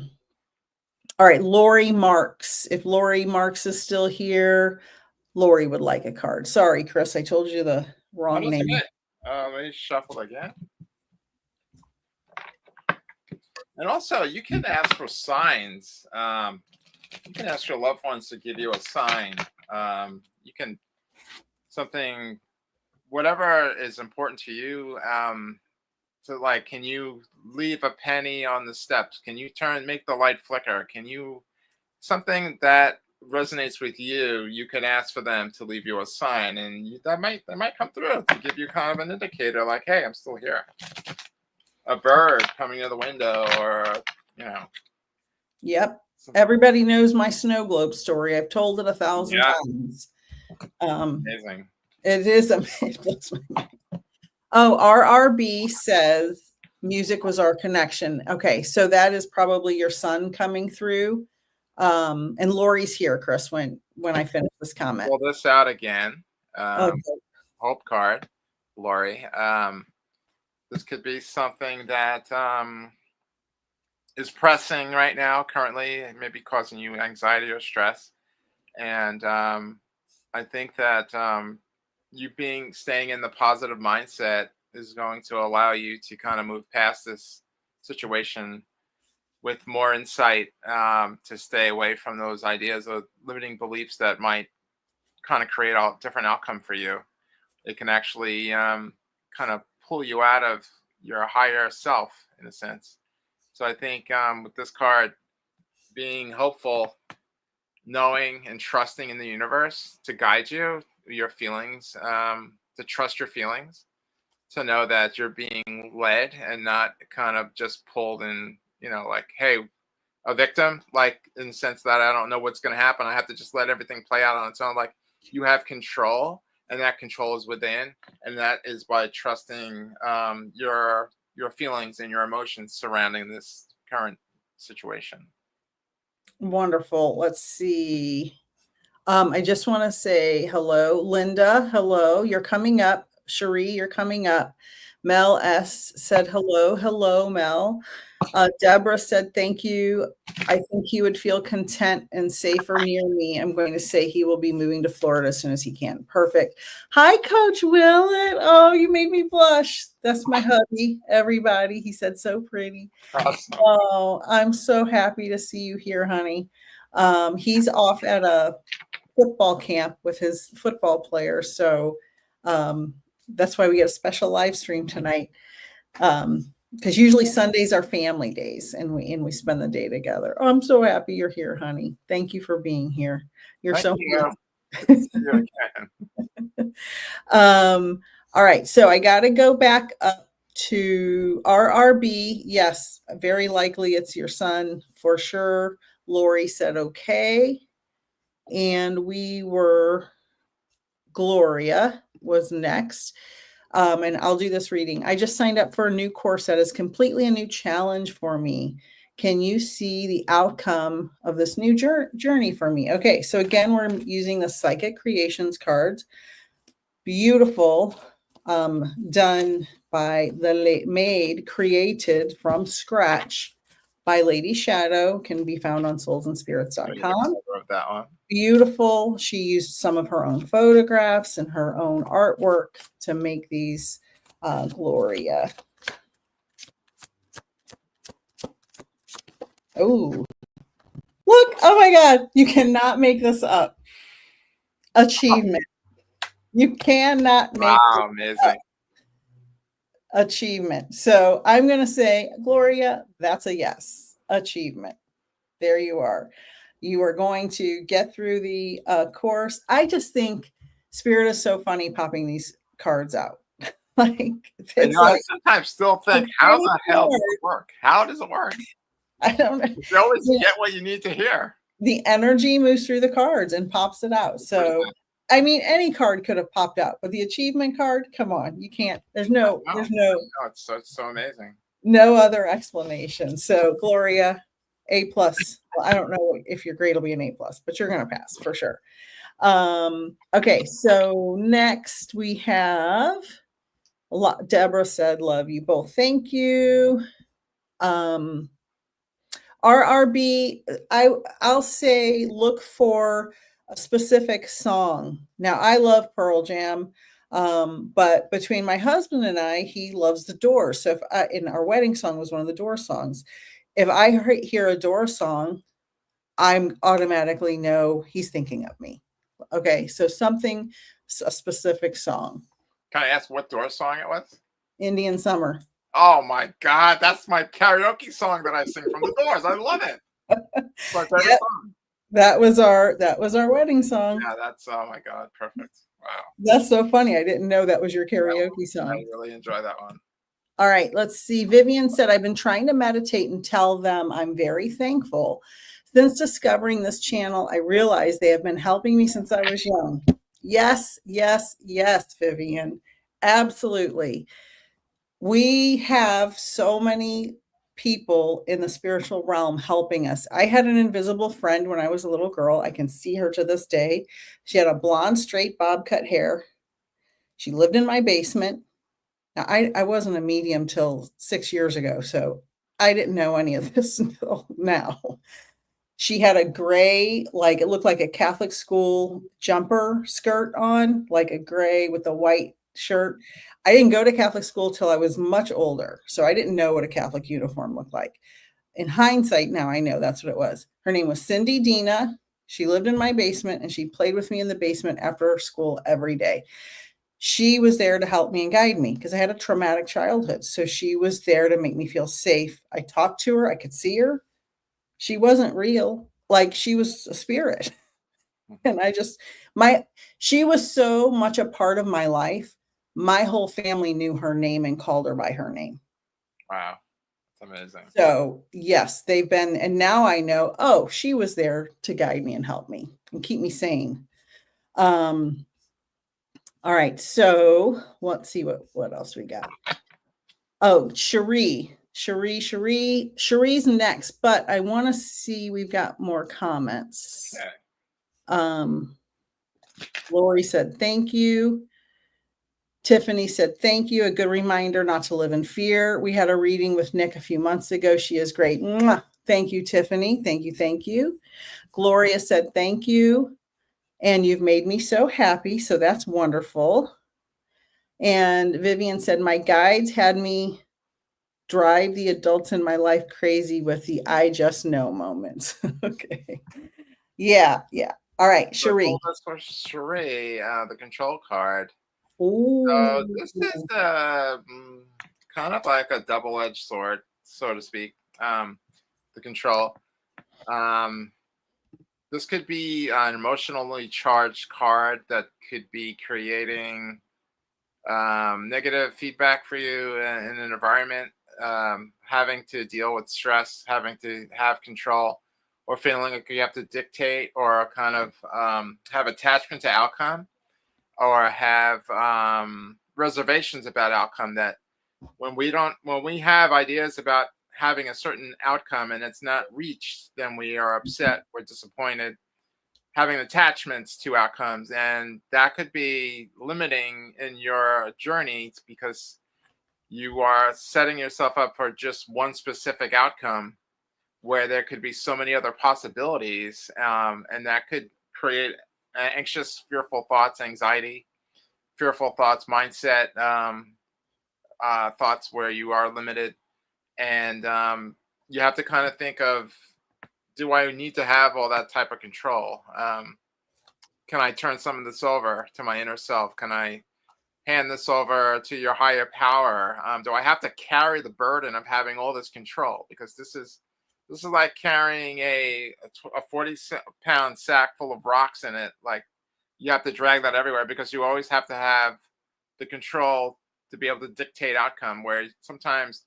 right, Lori Marks. If Lori Marks is still here, Lori would like a card. Sorry, Chris, I told you the Oh, wrong that's name. okay. Let me shuffle again. And also, you can ask for signs. You can ask your loved ones to give you a sign. You can something, whatever is important to you. to like, can you leave a penny on the steps? Can you make the light flicker? Can you, something that resonates with you, you can ask for them to leave you a sign, and they might come through to give you kind of an indicator, like, hey, I'm still here. A bird coming to the window, or you know. Yep. Everybody knows my snow globe story. I've told it 1,000 times. Amazing. It is amazing. Oh, RRB says music was our connection. Okay, so that is probably your son coming through. And Lori's here, Chris, when I finish this comment. Pull this out again. Okay. Hope card, Lori. This could be something that is pressing right now, currently, maybe causing you anxiety or stress. And I think that you staying in the positive mindset is going to allow you to kind of move past this situation with more insight, to stay away from those ideas of limiting beliefs that might kind of create a different outcome for you. It can actually kind of pull you out of your higher self, in a sense. So I think with this card, being hopeful, knowing and trusting in the universe to guide you, your feelings, to trust your feelings, to know that you're being led and not kind of just pulled in, like, hey, a victim, like in the sense that I don't know what's going to happen. I have to just let everything play out on its own. Like, you have control, and that control is within. And that is by trusting your feelings and your emotions surrounding this current situation. Wonderful. Let's see. I just want to say hello, Linda. Hello, you're coming up. Cherie, you're coming up. Mel S said hello. Hello, Mel. Deborah said thank you. I think he would feel content and safer near me. I'm going to say he will be moving to Florida as soon as he can. Perfect. Hi, Coach Willett. Oh, you made me blush. That's my hubby, everybody. He said so pretty. Awesome. Oh, I'm so happy to see you here, honey. He's off at a football camp with his football players. So that's why we get a special live stream tonight. Because usually Sundays are family days, and we spend the day together. Oh, I'm so happy you're here, honey. Thank you for being here. You're so all right, so I got to go back up to RRB. Yes, very likely it's your son for sure. Lori said okay, and Gloria was next. And I'll do this reading. I just signed up for a new course that is completely a new challenge for me. Can you see the outcome of this new journey for me? Okay, so again, we're using the Psychic Creations cards. Beautiful, done by the maid, created from scratch by Lady Shadow, can be found on soulsandspirits.com. That one. Beautiful. She used some of her own photographs and her own artwork to make these Gloria. Oh, look. Oh my God. You cannot make this up. Achievement. You cannot make amazing. Up. Achievement. So I'm going to say, Gloria, that's a yes. Achievement. There you are. You are going to get through the course. I just think Spirit is so funny popping these cards out. Like, I sometimes still think, how the hell does it work? How does it work? I don't know. You always get what you need to hear. The energy moves through the cards and pops it out. So, I mean, any card could have popped out, but the achievement card, come on, you can't. There's no. It's so amazing. No other explanation. So, Gloria, A+. Well, I don't know if your grade will be an A+, but you're going to pass for sure. Okay, so next we have Deborah said, love you both. Thank you. RRB, I'll say look for a specific song. Now, I love Pearl Jam, but between my husband and I, he loves the Doors. So in our wedding song was one of the Doors songs. If I hear a Doors song, I'm automatically know he's thinking of me. Okay, so a specific song. Can I ask what Doors song it was? Indian Summer. Oh my God, that's my karaoke song that I sing from the Doors. I love it. It's my favorite Yep, song. that was our wedding song. Yeah, that's oh my God, perfect. Wow. That's so funny. I didn't know that was your Yeah, karaoke I song. really enjoy that one. All right, let's see. Vivian said, I've been trying to meditate and tell them I'm very thankful. Since discovering this channel, I realized they have been helping me since I was young. Yes, yes, yes, Vivian. Absolutely. We have so many people in the spiritual realm helping us. I had an invisible friend when I was a little girl. I can see her to this day. She had a blonde, straight bob cut hair. She lived in my basement. Now, I wasn't a medium till 6 years ago, so I didn't know any of this until now. She had a gray, like it looked like a Catholic school jumper skirt on, like a gray with a white shirt. I didn't go to Catholic school till I was much older, so I didn't know what a Catholic uniform looked like. In hindsight, now I know that's what it was. Her name was Cindy Dina. She lived in my basement and she played with me in the basement after school every day. She was there to help me and guide me because I had a traumatic childhood. So she was there to make me feel safe. I talked to her, I could see her. She wasn't real, like she was a spirit. And I just, my, she was so much a part of my life. My whole family knew her name and called her by her name. Wow, that's amazing. So, yes, they've been, and now I know, oh, she was there to guide me and help me and keep me sane. Um, all right, so let's see what else we got. Oh, Cherie's next, but I want to see, we've got more comments. Okay. Um, Lori said, thank you. Tiffany said, thank you. A good reminder not to live in fear. We had a reading with Nick a few months ago. She is great. Mwah. Thank you, Tiffany. Thank you. Thank you. Gloria said, thank you. And you've made me so happy. So that's wonderful. And Vivian said, my guides had me drive the adults in my life crazy with the I just know moments. Okay. Yeah. Yeah. All right. So I Cherie. pulled this for Cherie, the control card. Ooh. So this is kind of like a double-edged sword, so to speak. The control. Um, this could be an emotionally charged card that could be creating negative feedback for you in an environment, having to deal with stress, having to have control, or feeling like you have to dictate or kind of have attachment to outcome, or have reservations about outcome. That when we have ideas about having a certain outcome and it's not reached, then we are upset, we're disappointed, having attachments to outcomes, and that could be limiting in your journey because you are setting yourself up for just one specific outcome where there could be so many other possibilities, and that could create anxious, fearful thoughts, anxiety, fearful thoughts, mindset, thoughts where you are limited, and you have to kind of think of, do I need to have all that type of control? Can I turn some of this over to my inner self? Can I hand this over to your higher power? Do I have to carry the burden of having all this control? Because this is like carrying a 40-pound sack full of rocks in it. Like, you have to drag that everywhere because you always have to have the control to be able to dictate outcome. Where sometimes,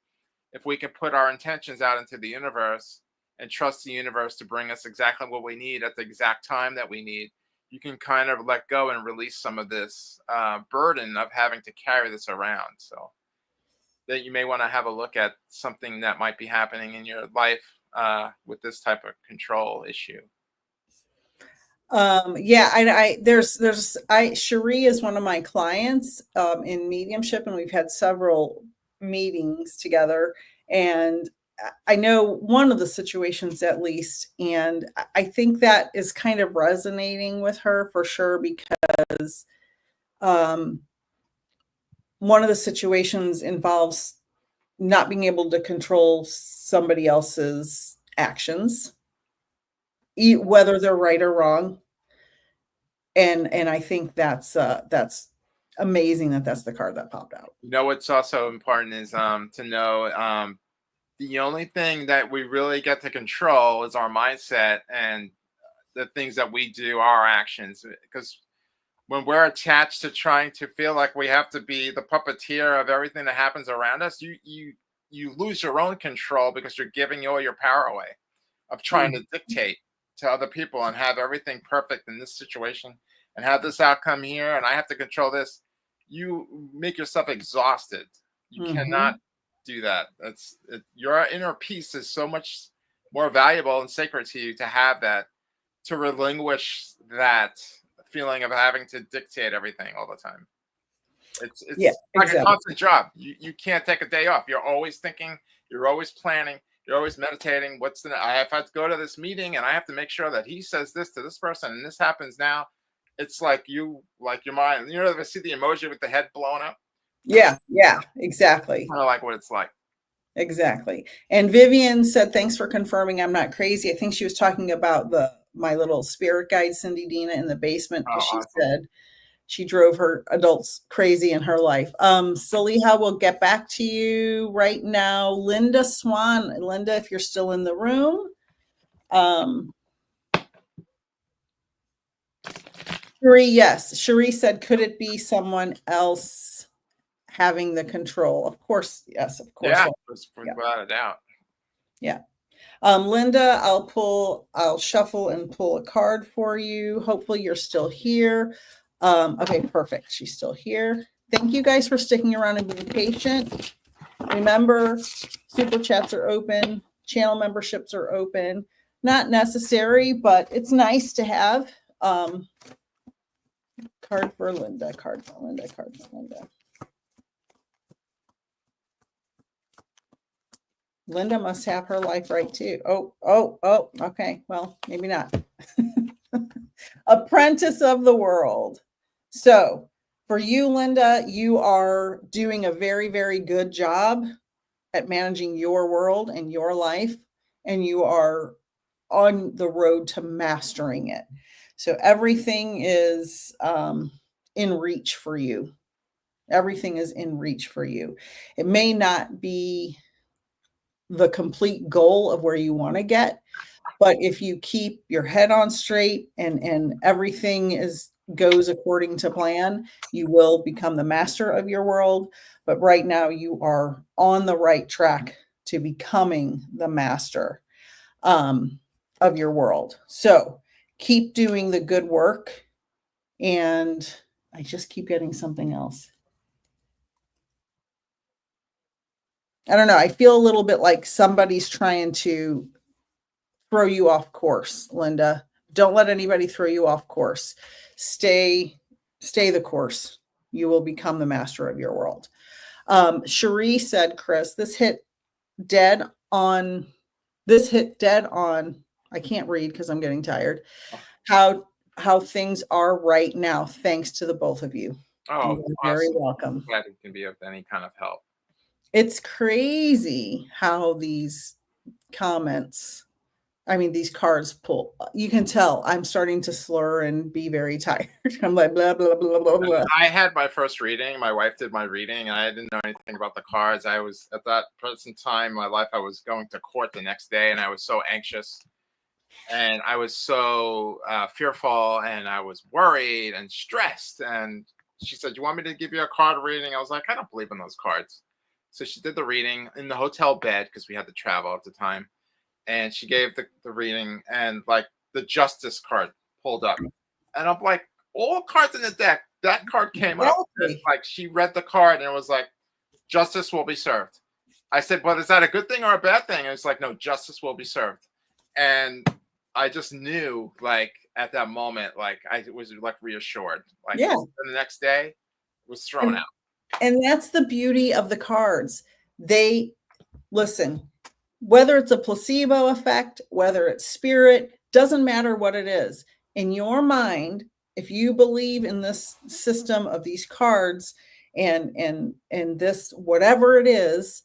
if we can put our intentions out into the universe and trust the universe to bring us exactly what we need at the exact time that we need, you can kind of let go and release some of this burden of having to carry this around. So that you may want to have a look at something that might be happening in your life with this type of control issue. Yeah, Cherie is one of my clients in mediumship, and we've had several meetings together. And I know one of the situations at least, and I think that is kind of resonating with her for sure because um, one of the situations involves not being able to control somebody else's actions, whether they're right or wrong. And I think that's amazing that that's the card that popped out. You know what's also important is to know the only thing that we really get to control is our mindset and the things that we do, our actions. Because when we're attached to trying to feel like we have to be the puppeteer of everything that happens around us, you lose your own control because you're giving all your power away of trying to dictate to other people and have everything perfect in this situation and have this outcome here and I have to control this. You make yourself exhausted. You cannot do that. Your inner peace is so much more valuable and sacred to you to have that, to relinquish that feeling of having to dictate everything all the time. It's Yeah, like exactly. a constant job. You can't take a day off. You're always thinking, you're always planning, you're always meditating. I have to go to this meeting and I have to make sure that he says this to this person and this happens now. It's like your mind, you ever see the emoji with the head blown up? Yeah, exactly. Kind of like what it's like. Exactly. And Vivian said, thanks for confirming I'm not crazy. I think she was talking about my little spirit guide, Cindy Dina, in the basement, because she Awesome. said she drove her adults crazy in her life. Saliha will get back to you right now. Linda Swan. Linda, if you're still in the room. Cherie, yes. Cherie said, could it be someone else having the control? Of course, yes, of course. Yeah, without a doubt. Yeah. Linda, I'll shuffle and pull a card for you. Hopefully you're still here. Okay, perfect. She's still here. Thank you guys for sticking around and being patient. Remember, super chats are open. Channel memberships are open. Not necessary, but it's nice to have. Card for Linda, card for Linda, card for Linda. Linda must have her life right too. Oh, okay. Well, maybe not. Apprentice of the world. So for you, Linda, you are doing a very, very good job at managing your world and your life, and you are on the road to mastering it. So everything is in reach for you. Everything is in reach for you. It may not be the complete goal of where you want to get, but if you keep your head on straight and everything goes according to plan, you will become the master of your world. But right now you are on the right track to becoming the master of your world. So keep doing the good work. And I just keep getting something else. I don't know. I feel a little bit like somebody's trying to throw you off course, Linda. Don't let anybody throw you off course. Stay the course. You will become the master of your world. Cherie said, Chris, this hit dead on. I can't read because I'm getting tired. How things are right now, thanks to the both of you. Oh, You're very awesome. welcome. Glad it can be of any kind of help. It's crazy how these comments, these cards pull. You can tell I'm starting to slur and be very tired. I'm like, blah, blah, blah, blah, blah. I had my first reading. My wife did my reading, and I didn't know anything about the cards. I was, at that present time in my life, I was going to court the next day, and I was so anxious. And I was so fearful, and I was worried and stressed. And she said, you want me to give you a card reading? I was like, I don't believe in those cards. So she did the reading in the hotel bed because we had to travel at the time. And she gave the reading, and like the justice card pulled up. And I'm like, all cards in the deck, that card came up. And like she read the card and it was like, justice will be served. I said, but is that a good thing or a bad thing? And it's like, no, justice will be served. And I just knew, like, at that moment, like, I was like reassured. Like, yeah. The next day it was thrown out. And that's the beauty of the cards. Listen, whether it's a placebo effect, whether it's spirit, doesn't matter what it is. In your mind, if you believe in this system of these cards and this, whatever it is,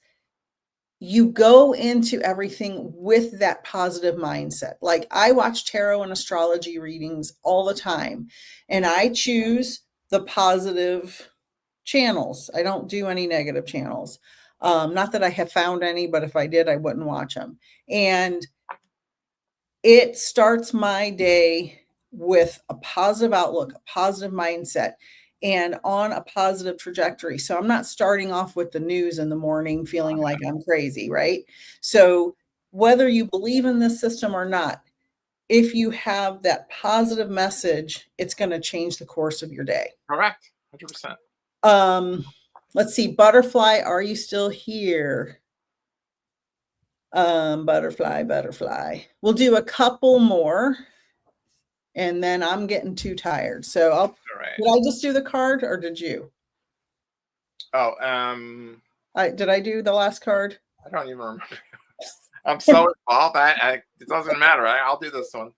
you go into everything with that positive mindset. Like I watch tarot and astrology readings all the time, and I choose the positive channels. I don't do any negative channels. Not that I have found any, but if I did, I wouldn't watch them. And it starts my day with a positive outlook, a positive mindset, and on a positive trajectory. So I'm not starting off with the news in the morning feeling like I'm crazy, right? So whether you believe in this system or not, if you have that positive message, it's going to change the course of your day. Correct. 100%. Let's see. Butterfly, are you still here? Butterfly. We'll do a couple more. And then I'm getting too tired. So All right. did I just do the card or did you? Oh, Did I do the last card? I don't even remember. I'm so involved. It doesn't matter. I'll do this one.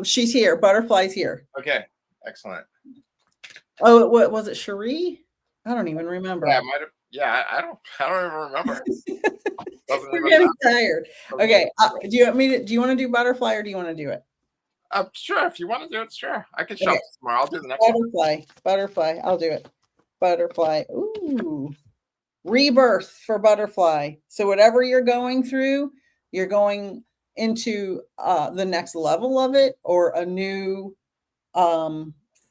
She's here. Butterfly's here. Okay. Excellent. Oh, what was it? Cherie? I don't even remember. Yeah, I don't even remember. We're getting tired. Okay. Do you want to do butterfly or do you want to do it? Sure. If you want to do it, sure. I can shuffle tomorrow. I'll do the next one. Butterfly. I'll do it. Butterfly. Ooh. Rebirth for butterfly. So whatever you're going through, you're going into the next level of it, or a new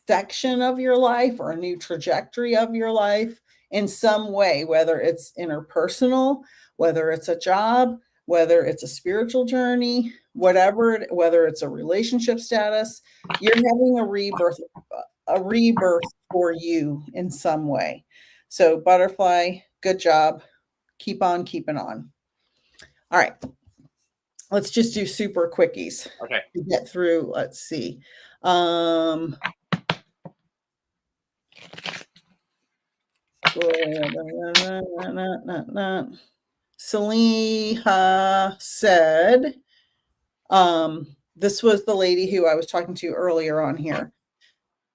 section of your life, or a new trajectory of your life in some way, whether it's interpersonal, whether it's a job, whether it's a spiritual journey, whether it's a relationship status, you're having a rebirth for you in some way. So butterfly, good job. Keep on keeping on. All right. Let's just do super quickies. Okay. To get through. Let's see. Saliha said, this was the lady who I was talking to earlier on here.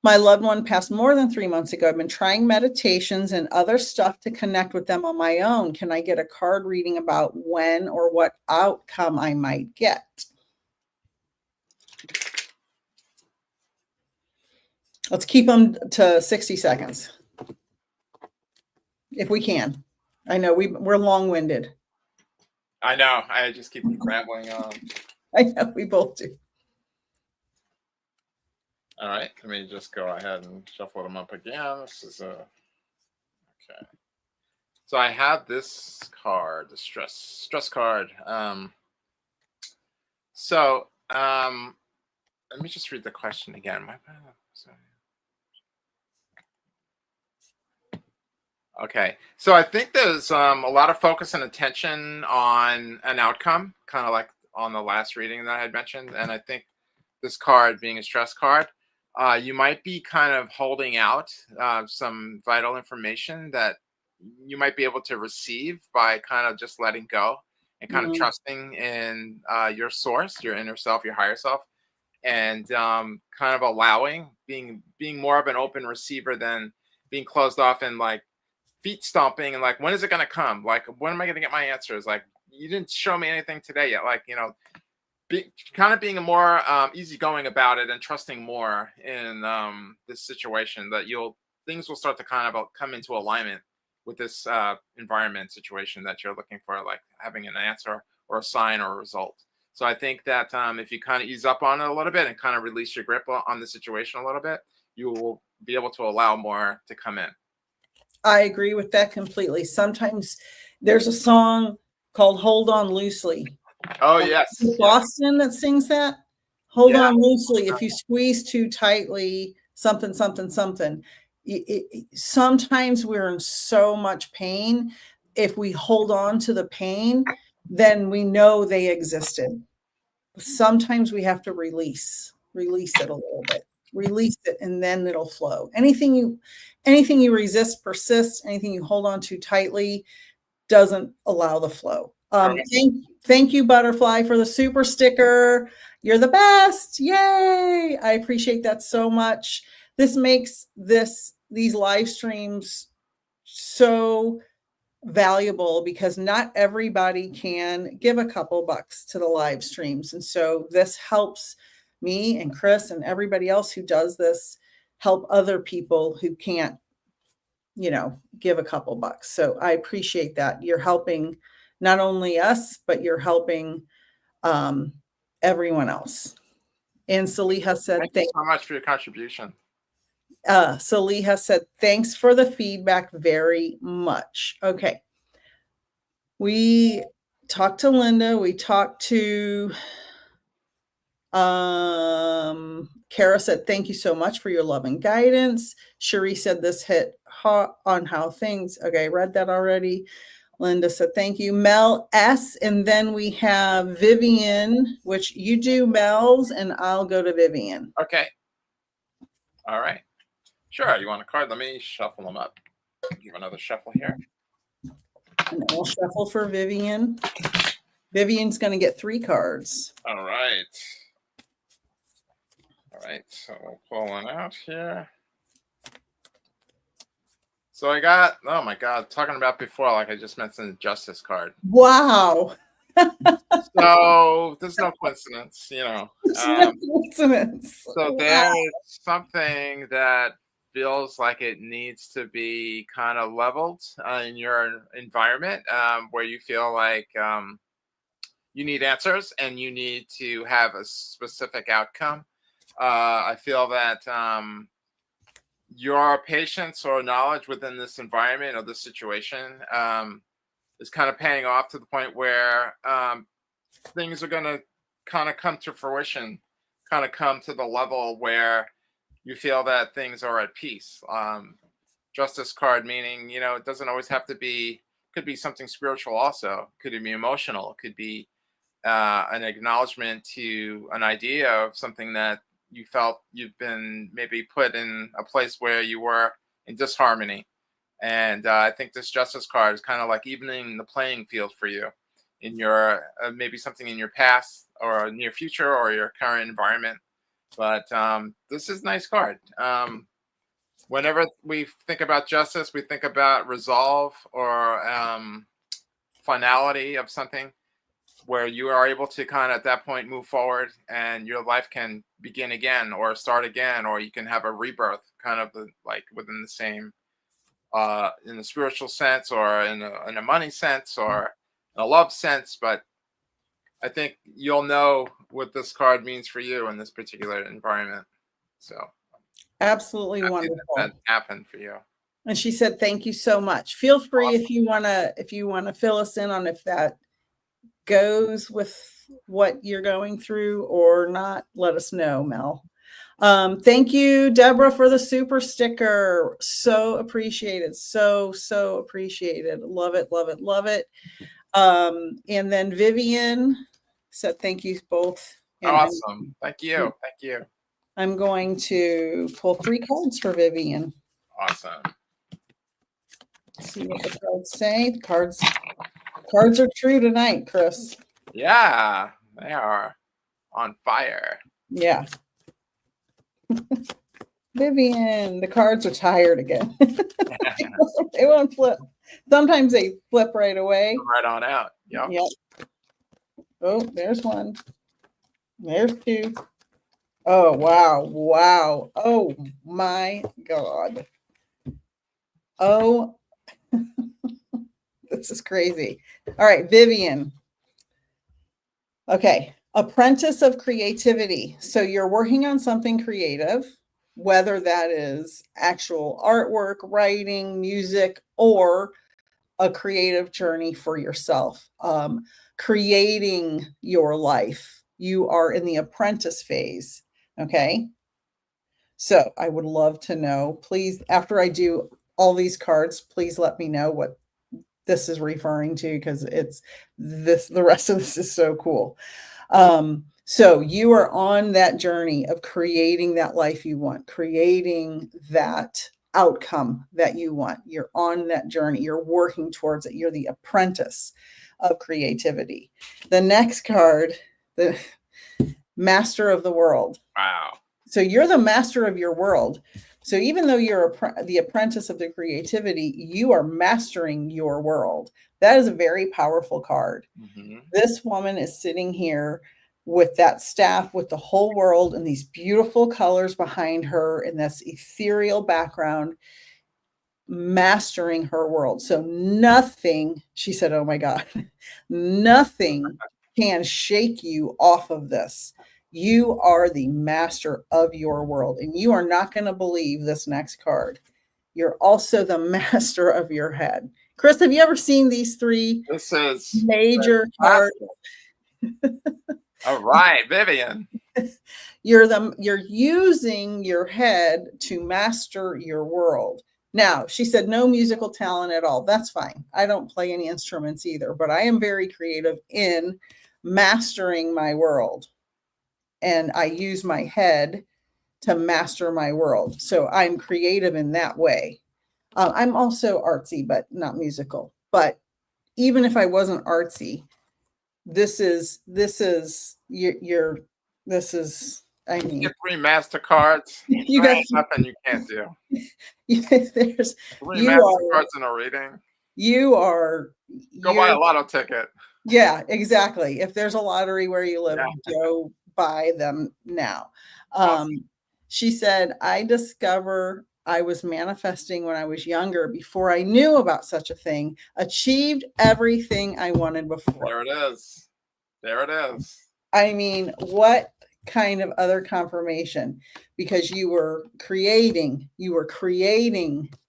My loved one passed more than 3 months ago. I've been trying meditations and other stuff to connect with them on my own. Can I get a card reading about when or what outcome I might get? Let's keep them to 60 seconds. If we can. I know we're long-winded. I know. I just keep rambling on. I know we both do. All right. Let me just go ahead and shuffle them up again. This is okay. So I have this card, the stress card. Let me just read the question again. My bad. Sorry. Okay, so I think there's a lot of focus and attention on an outcome, kind of like on the last reading that I had mentioned. And I think this card being a stress card, you might be kind of holding out some vital information that you might be able to receive by kind of just letting go and kind of trusting in your source, your inner self, your higher self, and kind of allowing, being more of an open receiver than being closed off and like feet stomping and like, when is it going to come? Like, when am I going to get my answers? Like, you didn't show me anything today yet. Like, kind of being more easygoing about it and trusting more in this situation, that things will start to kind of come into alignment with this environment situation that you're looking for, like having an answer or a sign or a result. So I think that if you kind of ease up on it a little bit and kind of release your grip on the situation a little bit, you will be able to allow more to come in. I agree with that completely. Sometimes there's a song called Hold On Loosely. Oh, yes. Boston that sings that. Hold on loosely. If you squeeze too tightly, something. Sometimes we're in so much pain. If we hold on to the pain, then we know they existed. Sometimes we have to release it a little bit. Release it, and then it'll flow. Anything you resist persists. Anything you hold on too tightly doesn't allow the flow. Thank you, Butterfly, for the super sticker. You're the best. Yay. I appreciate that so much. This makes these live streams so valuable because not everybody can give a couple bucks to the live streams. And so this helps me and Chris and everybody else who does this help other people who can't give a couple bucks. So I appreciate that. You're helping not only us, but you're helping everyone else. And Saliha said, Thank you so much for your contribution. Saliha said, thanks for the feedback very much. Okay. We talked to Linda. We talked to Kara said, thank you so much for your love and guidance. Cherie said this hit hot on how things. Okay, I read that already. Linda said, thank you. Mel S. And then we have Vivian, which you do Mel's, and I'll go to Vivian. Okay. All right. Sure. You want a card? Let me shuffle them up. Give another shuffle here. And we'll shuffle for Vivian. Vivian's going to get 3 cards. All right. All right. So we'll pull one out here. So I got, oh my God, talking about before, like I just mentioned, the Justice card. Wow. So there's no coincidence, No coincidence. So there's something that feels like it needs to be kind of leveled in your environment where you feel like you need answers and you need to have a specific outcome. I feel that your patience or knowledge within this environment or this situation is kind of paying off to the point where things are going to kind of come to fruition, kind of come to the level where you feel that things are at peace. Justice card meaning, it doesn't always have to be, could be something spiritual also. Could be emotional. It could be an acknowledgement to an idea of something that you felt you've been maybe put in a place where you were in disharmony. And I think this Justice card is kind of like evening the playing field for you in your maybe something in your past or near future or your current environment. But this is a nice card. Whenever we think about justice, we think about resolve or finality of something, where you are able to kind of at that point move forward and your life can begin again or start again, or you can have a rebirth kind of like within the same, in the spiritual sense or in a money sense or in a love sense. But I think you'll know what this card means for you in this particular environment. So absolutely wonderful. That happened for you. And she said, thank you so much. Feel free if you want to fill us in on if that goes with what you're going through or not, let us know, Mel. Thank you, Deborah, for the super sticker. So appreciated. So appreciated. Love it, love it, love it. And then Vivian said, thank you both. And awesome. Thank you. Thank you. I'm going to pull 3 cards for Vivian. Awesome. Let's see what the cards say. The cards are true tonight, Chris. Yeah, they are on fire. Yeah. Vivian, the cards are tired again. They won't flip. Sometimes they flip right away. Right on out. Yep. Oh, there's one. There's 2. Oh, wow. Wow. Oh, my God. Oh, this is crazy. All right, Vivian. Okay. Apprentice of creativity. So you're working on something creative, whether that is actual artwork, writing, music, or a creative journey for yourself, creating your life. You are in the apprentice phase. Okay. So I would love to know, please, after I do all these cards, please let me know what this is referring to, because it's this, the rest of this is so cool. So you are on that journey of creating that life you want, creating that outcome that you want. You're on that journey. You're working towards it. You're the apprentice of creativity. The next card, the master of the world. Wow. So you're the master of your world. So even though you're the apprentice of the creativity, you are mastering your world. That is a very powerful card. Mm-hmm. This woman is sitting here with that staff, with the whole world and these beautiful colors behind her in this ethereal background. mastering her world. So nothing, she said, oh my God, nothing can shake you off of this. You are the master of your world, and you are not going to believe this next card. You're also the master of your head. Chris, have you ever seen these three This is major cards? All right, Vivian. You're using your head to master your world. Now, she said no musical talent at all. That's fine. I don't play any instruments either, but I am very creative in mastering my world. And I use my head to master my world. So I'm creative in that way. I'm also artsy, but not musical. But even if I wasn't artsy, this is I mean, You get 3 MasterCards. you There got ain't nothing you can't do. there's 3 you are MasterCards in a reading. you are Go buy a lotto ticket. yeah, exactly. If there's a lottery where you live, Yeah. go buy them now. Awesome. She said, I discover I was manifesting when I was younger before I knew about such a thing, achieved everything I wanted before. There it is. There it is. I mean, what kind of other confirmation? Because you were creating,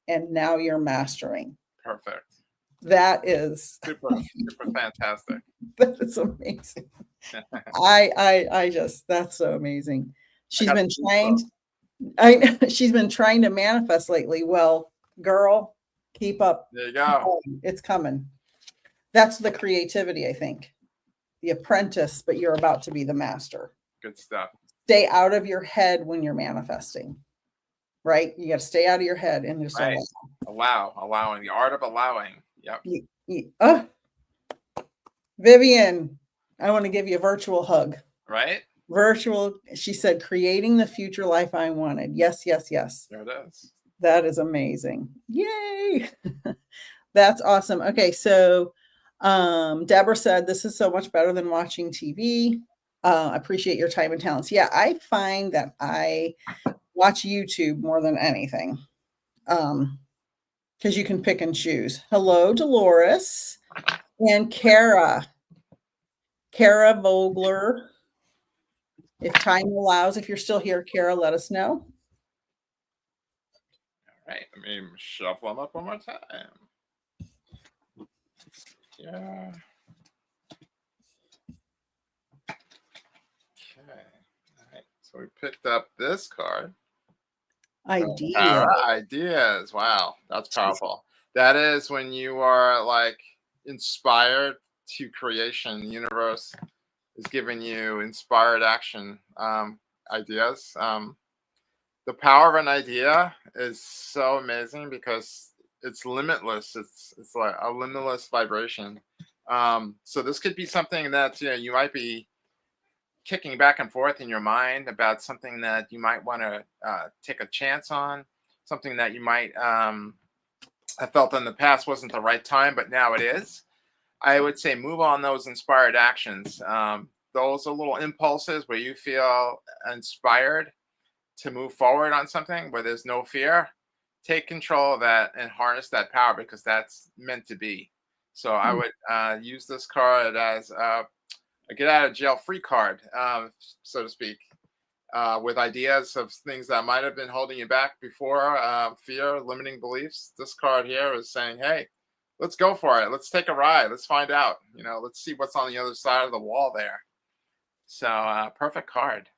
and now you're mastering. Perfect. That is super fantastic. That is amazing. I just, that's so amazing. She's been trying to manifest lately. Well, girl, keep up. There you go. It's coming. That's the creativity, I think. The apprentice, but you're about to be the master. Good stuff. Stay out of your head when you're manifesting, right? You got to stay out of your head and just allowing, the art of allowing. Yep. Vivian, I want to give you a virtual hug. Right? Virtual. She said, creating the future life I wanted. Yes, yes, yes. There it is. That is amazing. Yay. That's awesome. Okay. So Deborah said, this is so much better than watching TV. Appreciate your time and talents. Yeah, I find that I watch YouTube more than anything. Because you can pick and choose. Hello, Dolores and Kara Vogler. If time allows, if you're still here, Kara, let us know. All right, let me shuffle them up one more time. Yeah. Okay. All right. So we picked up this card. Ideas. Wow, that's powerful. That is when you are like inspired to creation. The universe is giving you inspired action ideas. The power of an idea is so amazing because it's limitless. It's like a limitless vibration. So this could be something that you might be kicking back and forth in your mind about something that you might want to take a chance on, something that you might have felt in the past wasn't the right time, but now it is. I would say move on those inspired actions. Those are little impulses where you feel inspired to move forward on something where there's no fear. Take control of that and harness that power because that's meant to be. So I would use this card as a get out of jail free card, so to speak, with ideas of things that might have been holding you back before, fear, limiting beliefs. This card here is saying, hey, let's go for it. Let's take a ride. Let's find out. Let's see what's on the other side of the wall there. So perfect card.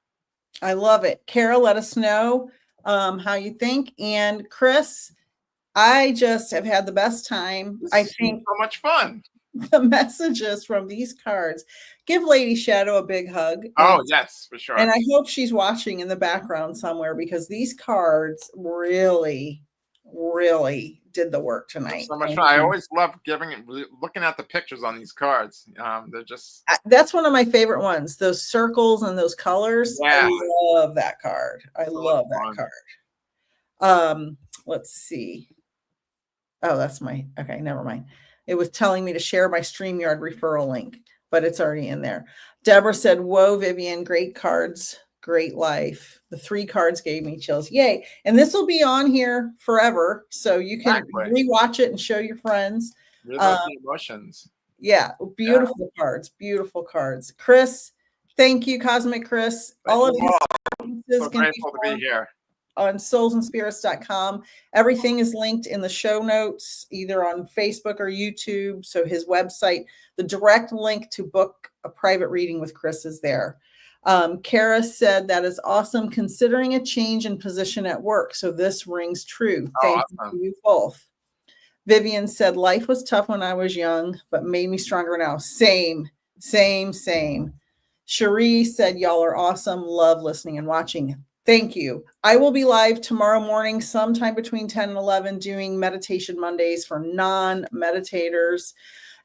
I love it. Carol, let us know how you think. And Chris, I just have had the best time. I think so much fun. The messages from these cards. Give Lady Shadow a big hug. Oh, yes, for sure. And I hope she's watching in the background somewhere because these cards really, really did the work tonight. So much fun. I always love looking at the pictures on these cards. They're just... That's one of my favorite ones. Those circles and those colors. Yeah. I love that card. I love that card. Let's see. Oh, that's okay, never mind. It was telling me to share my StreamYard referral link, but it's already in there. Deborah said, whoa, Vivian, great cards great life. The 3 cards gave me chills. Yay. And this will be on here forever. So you can Exactly. rewatch it and show your friends. Relive the emotions. Yeah, beautiful Yeah. cards, beautiful cards. Chris, thank you, Cosmic Chris. Thank All of you his all. services So can be grateful to be found here. on soulsandspirits.com. Everything is linked in the show notes, either on Facebook or YouTube. So his website, the direct link to book a private reading with Chris is there. Kara said that is awesome considering a change in position at work. So this rings true. Thank you to you both. Vivian said, life was tough when I was young, but made me stronger now. Same. Cherie said, y'all are awesome. Love listening and watching. Thank you. I will be live tomorrow morning, sometime between 10 and 11, doing Meditation Mondays for non-meditators.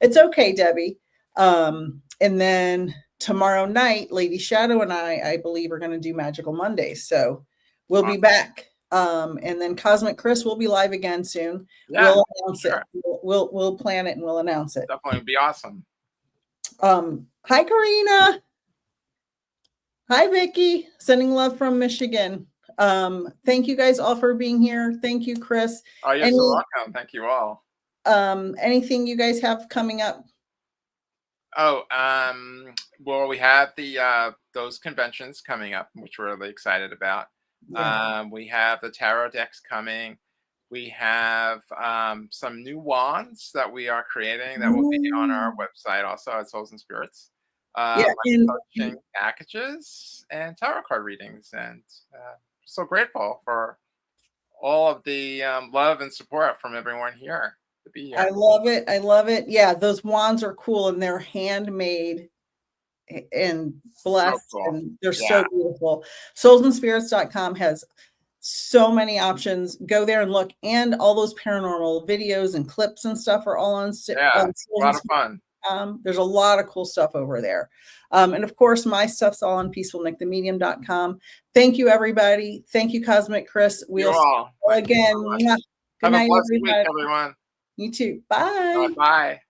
It's okay, Debbie. And then tomorrow night, Lady Shadow and I believe, are going to do Magical Mondays. So we'll be back. And then Cosmic Chris will be live again soon. Yeah, we'll announce sure. it. We'll plan it and we'll announce it. Definitely be awesome. Hi, Karina. Hi, Vicky. Sending love from Michigan. Thank you guys all for being here. Thank you, Chris. Oh, you're so welcome. Thank you all. Anything you guys have coming up? Oh, well, we have the those conventions coming up, which we're really excited about. Yeah. We have the tarot decks coming. We have some new wands that we are creating that will be on our website also at Souls and Spirits. Coaching packages and tarot card readings, and so grateful for all of the love and support from everyone here to be here. I love it. I love it. Yeah, those wands are cool and they're handmade and blessed, so cool. And they're so beautiful. Soulsandspirits.com has so many options. Go there and look, and all those paranormal videos and clips and stuff are all on. A lot of fun. There's a lot of cool stuff over there. And of course, my stuff's all on peacefulnickthemedium.com. Thank you, everybody. Thank you, Cosmic Chris. We'll see you again. Good night, everybody. You too. Bye. Bye.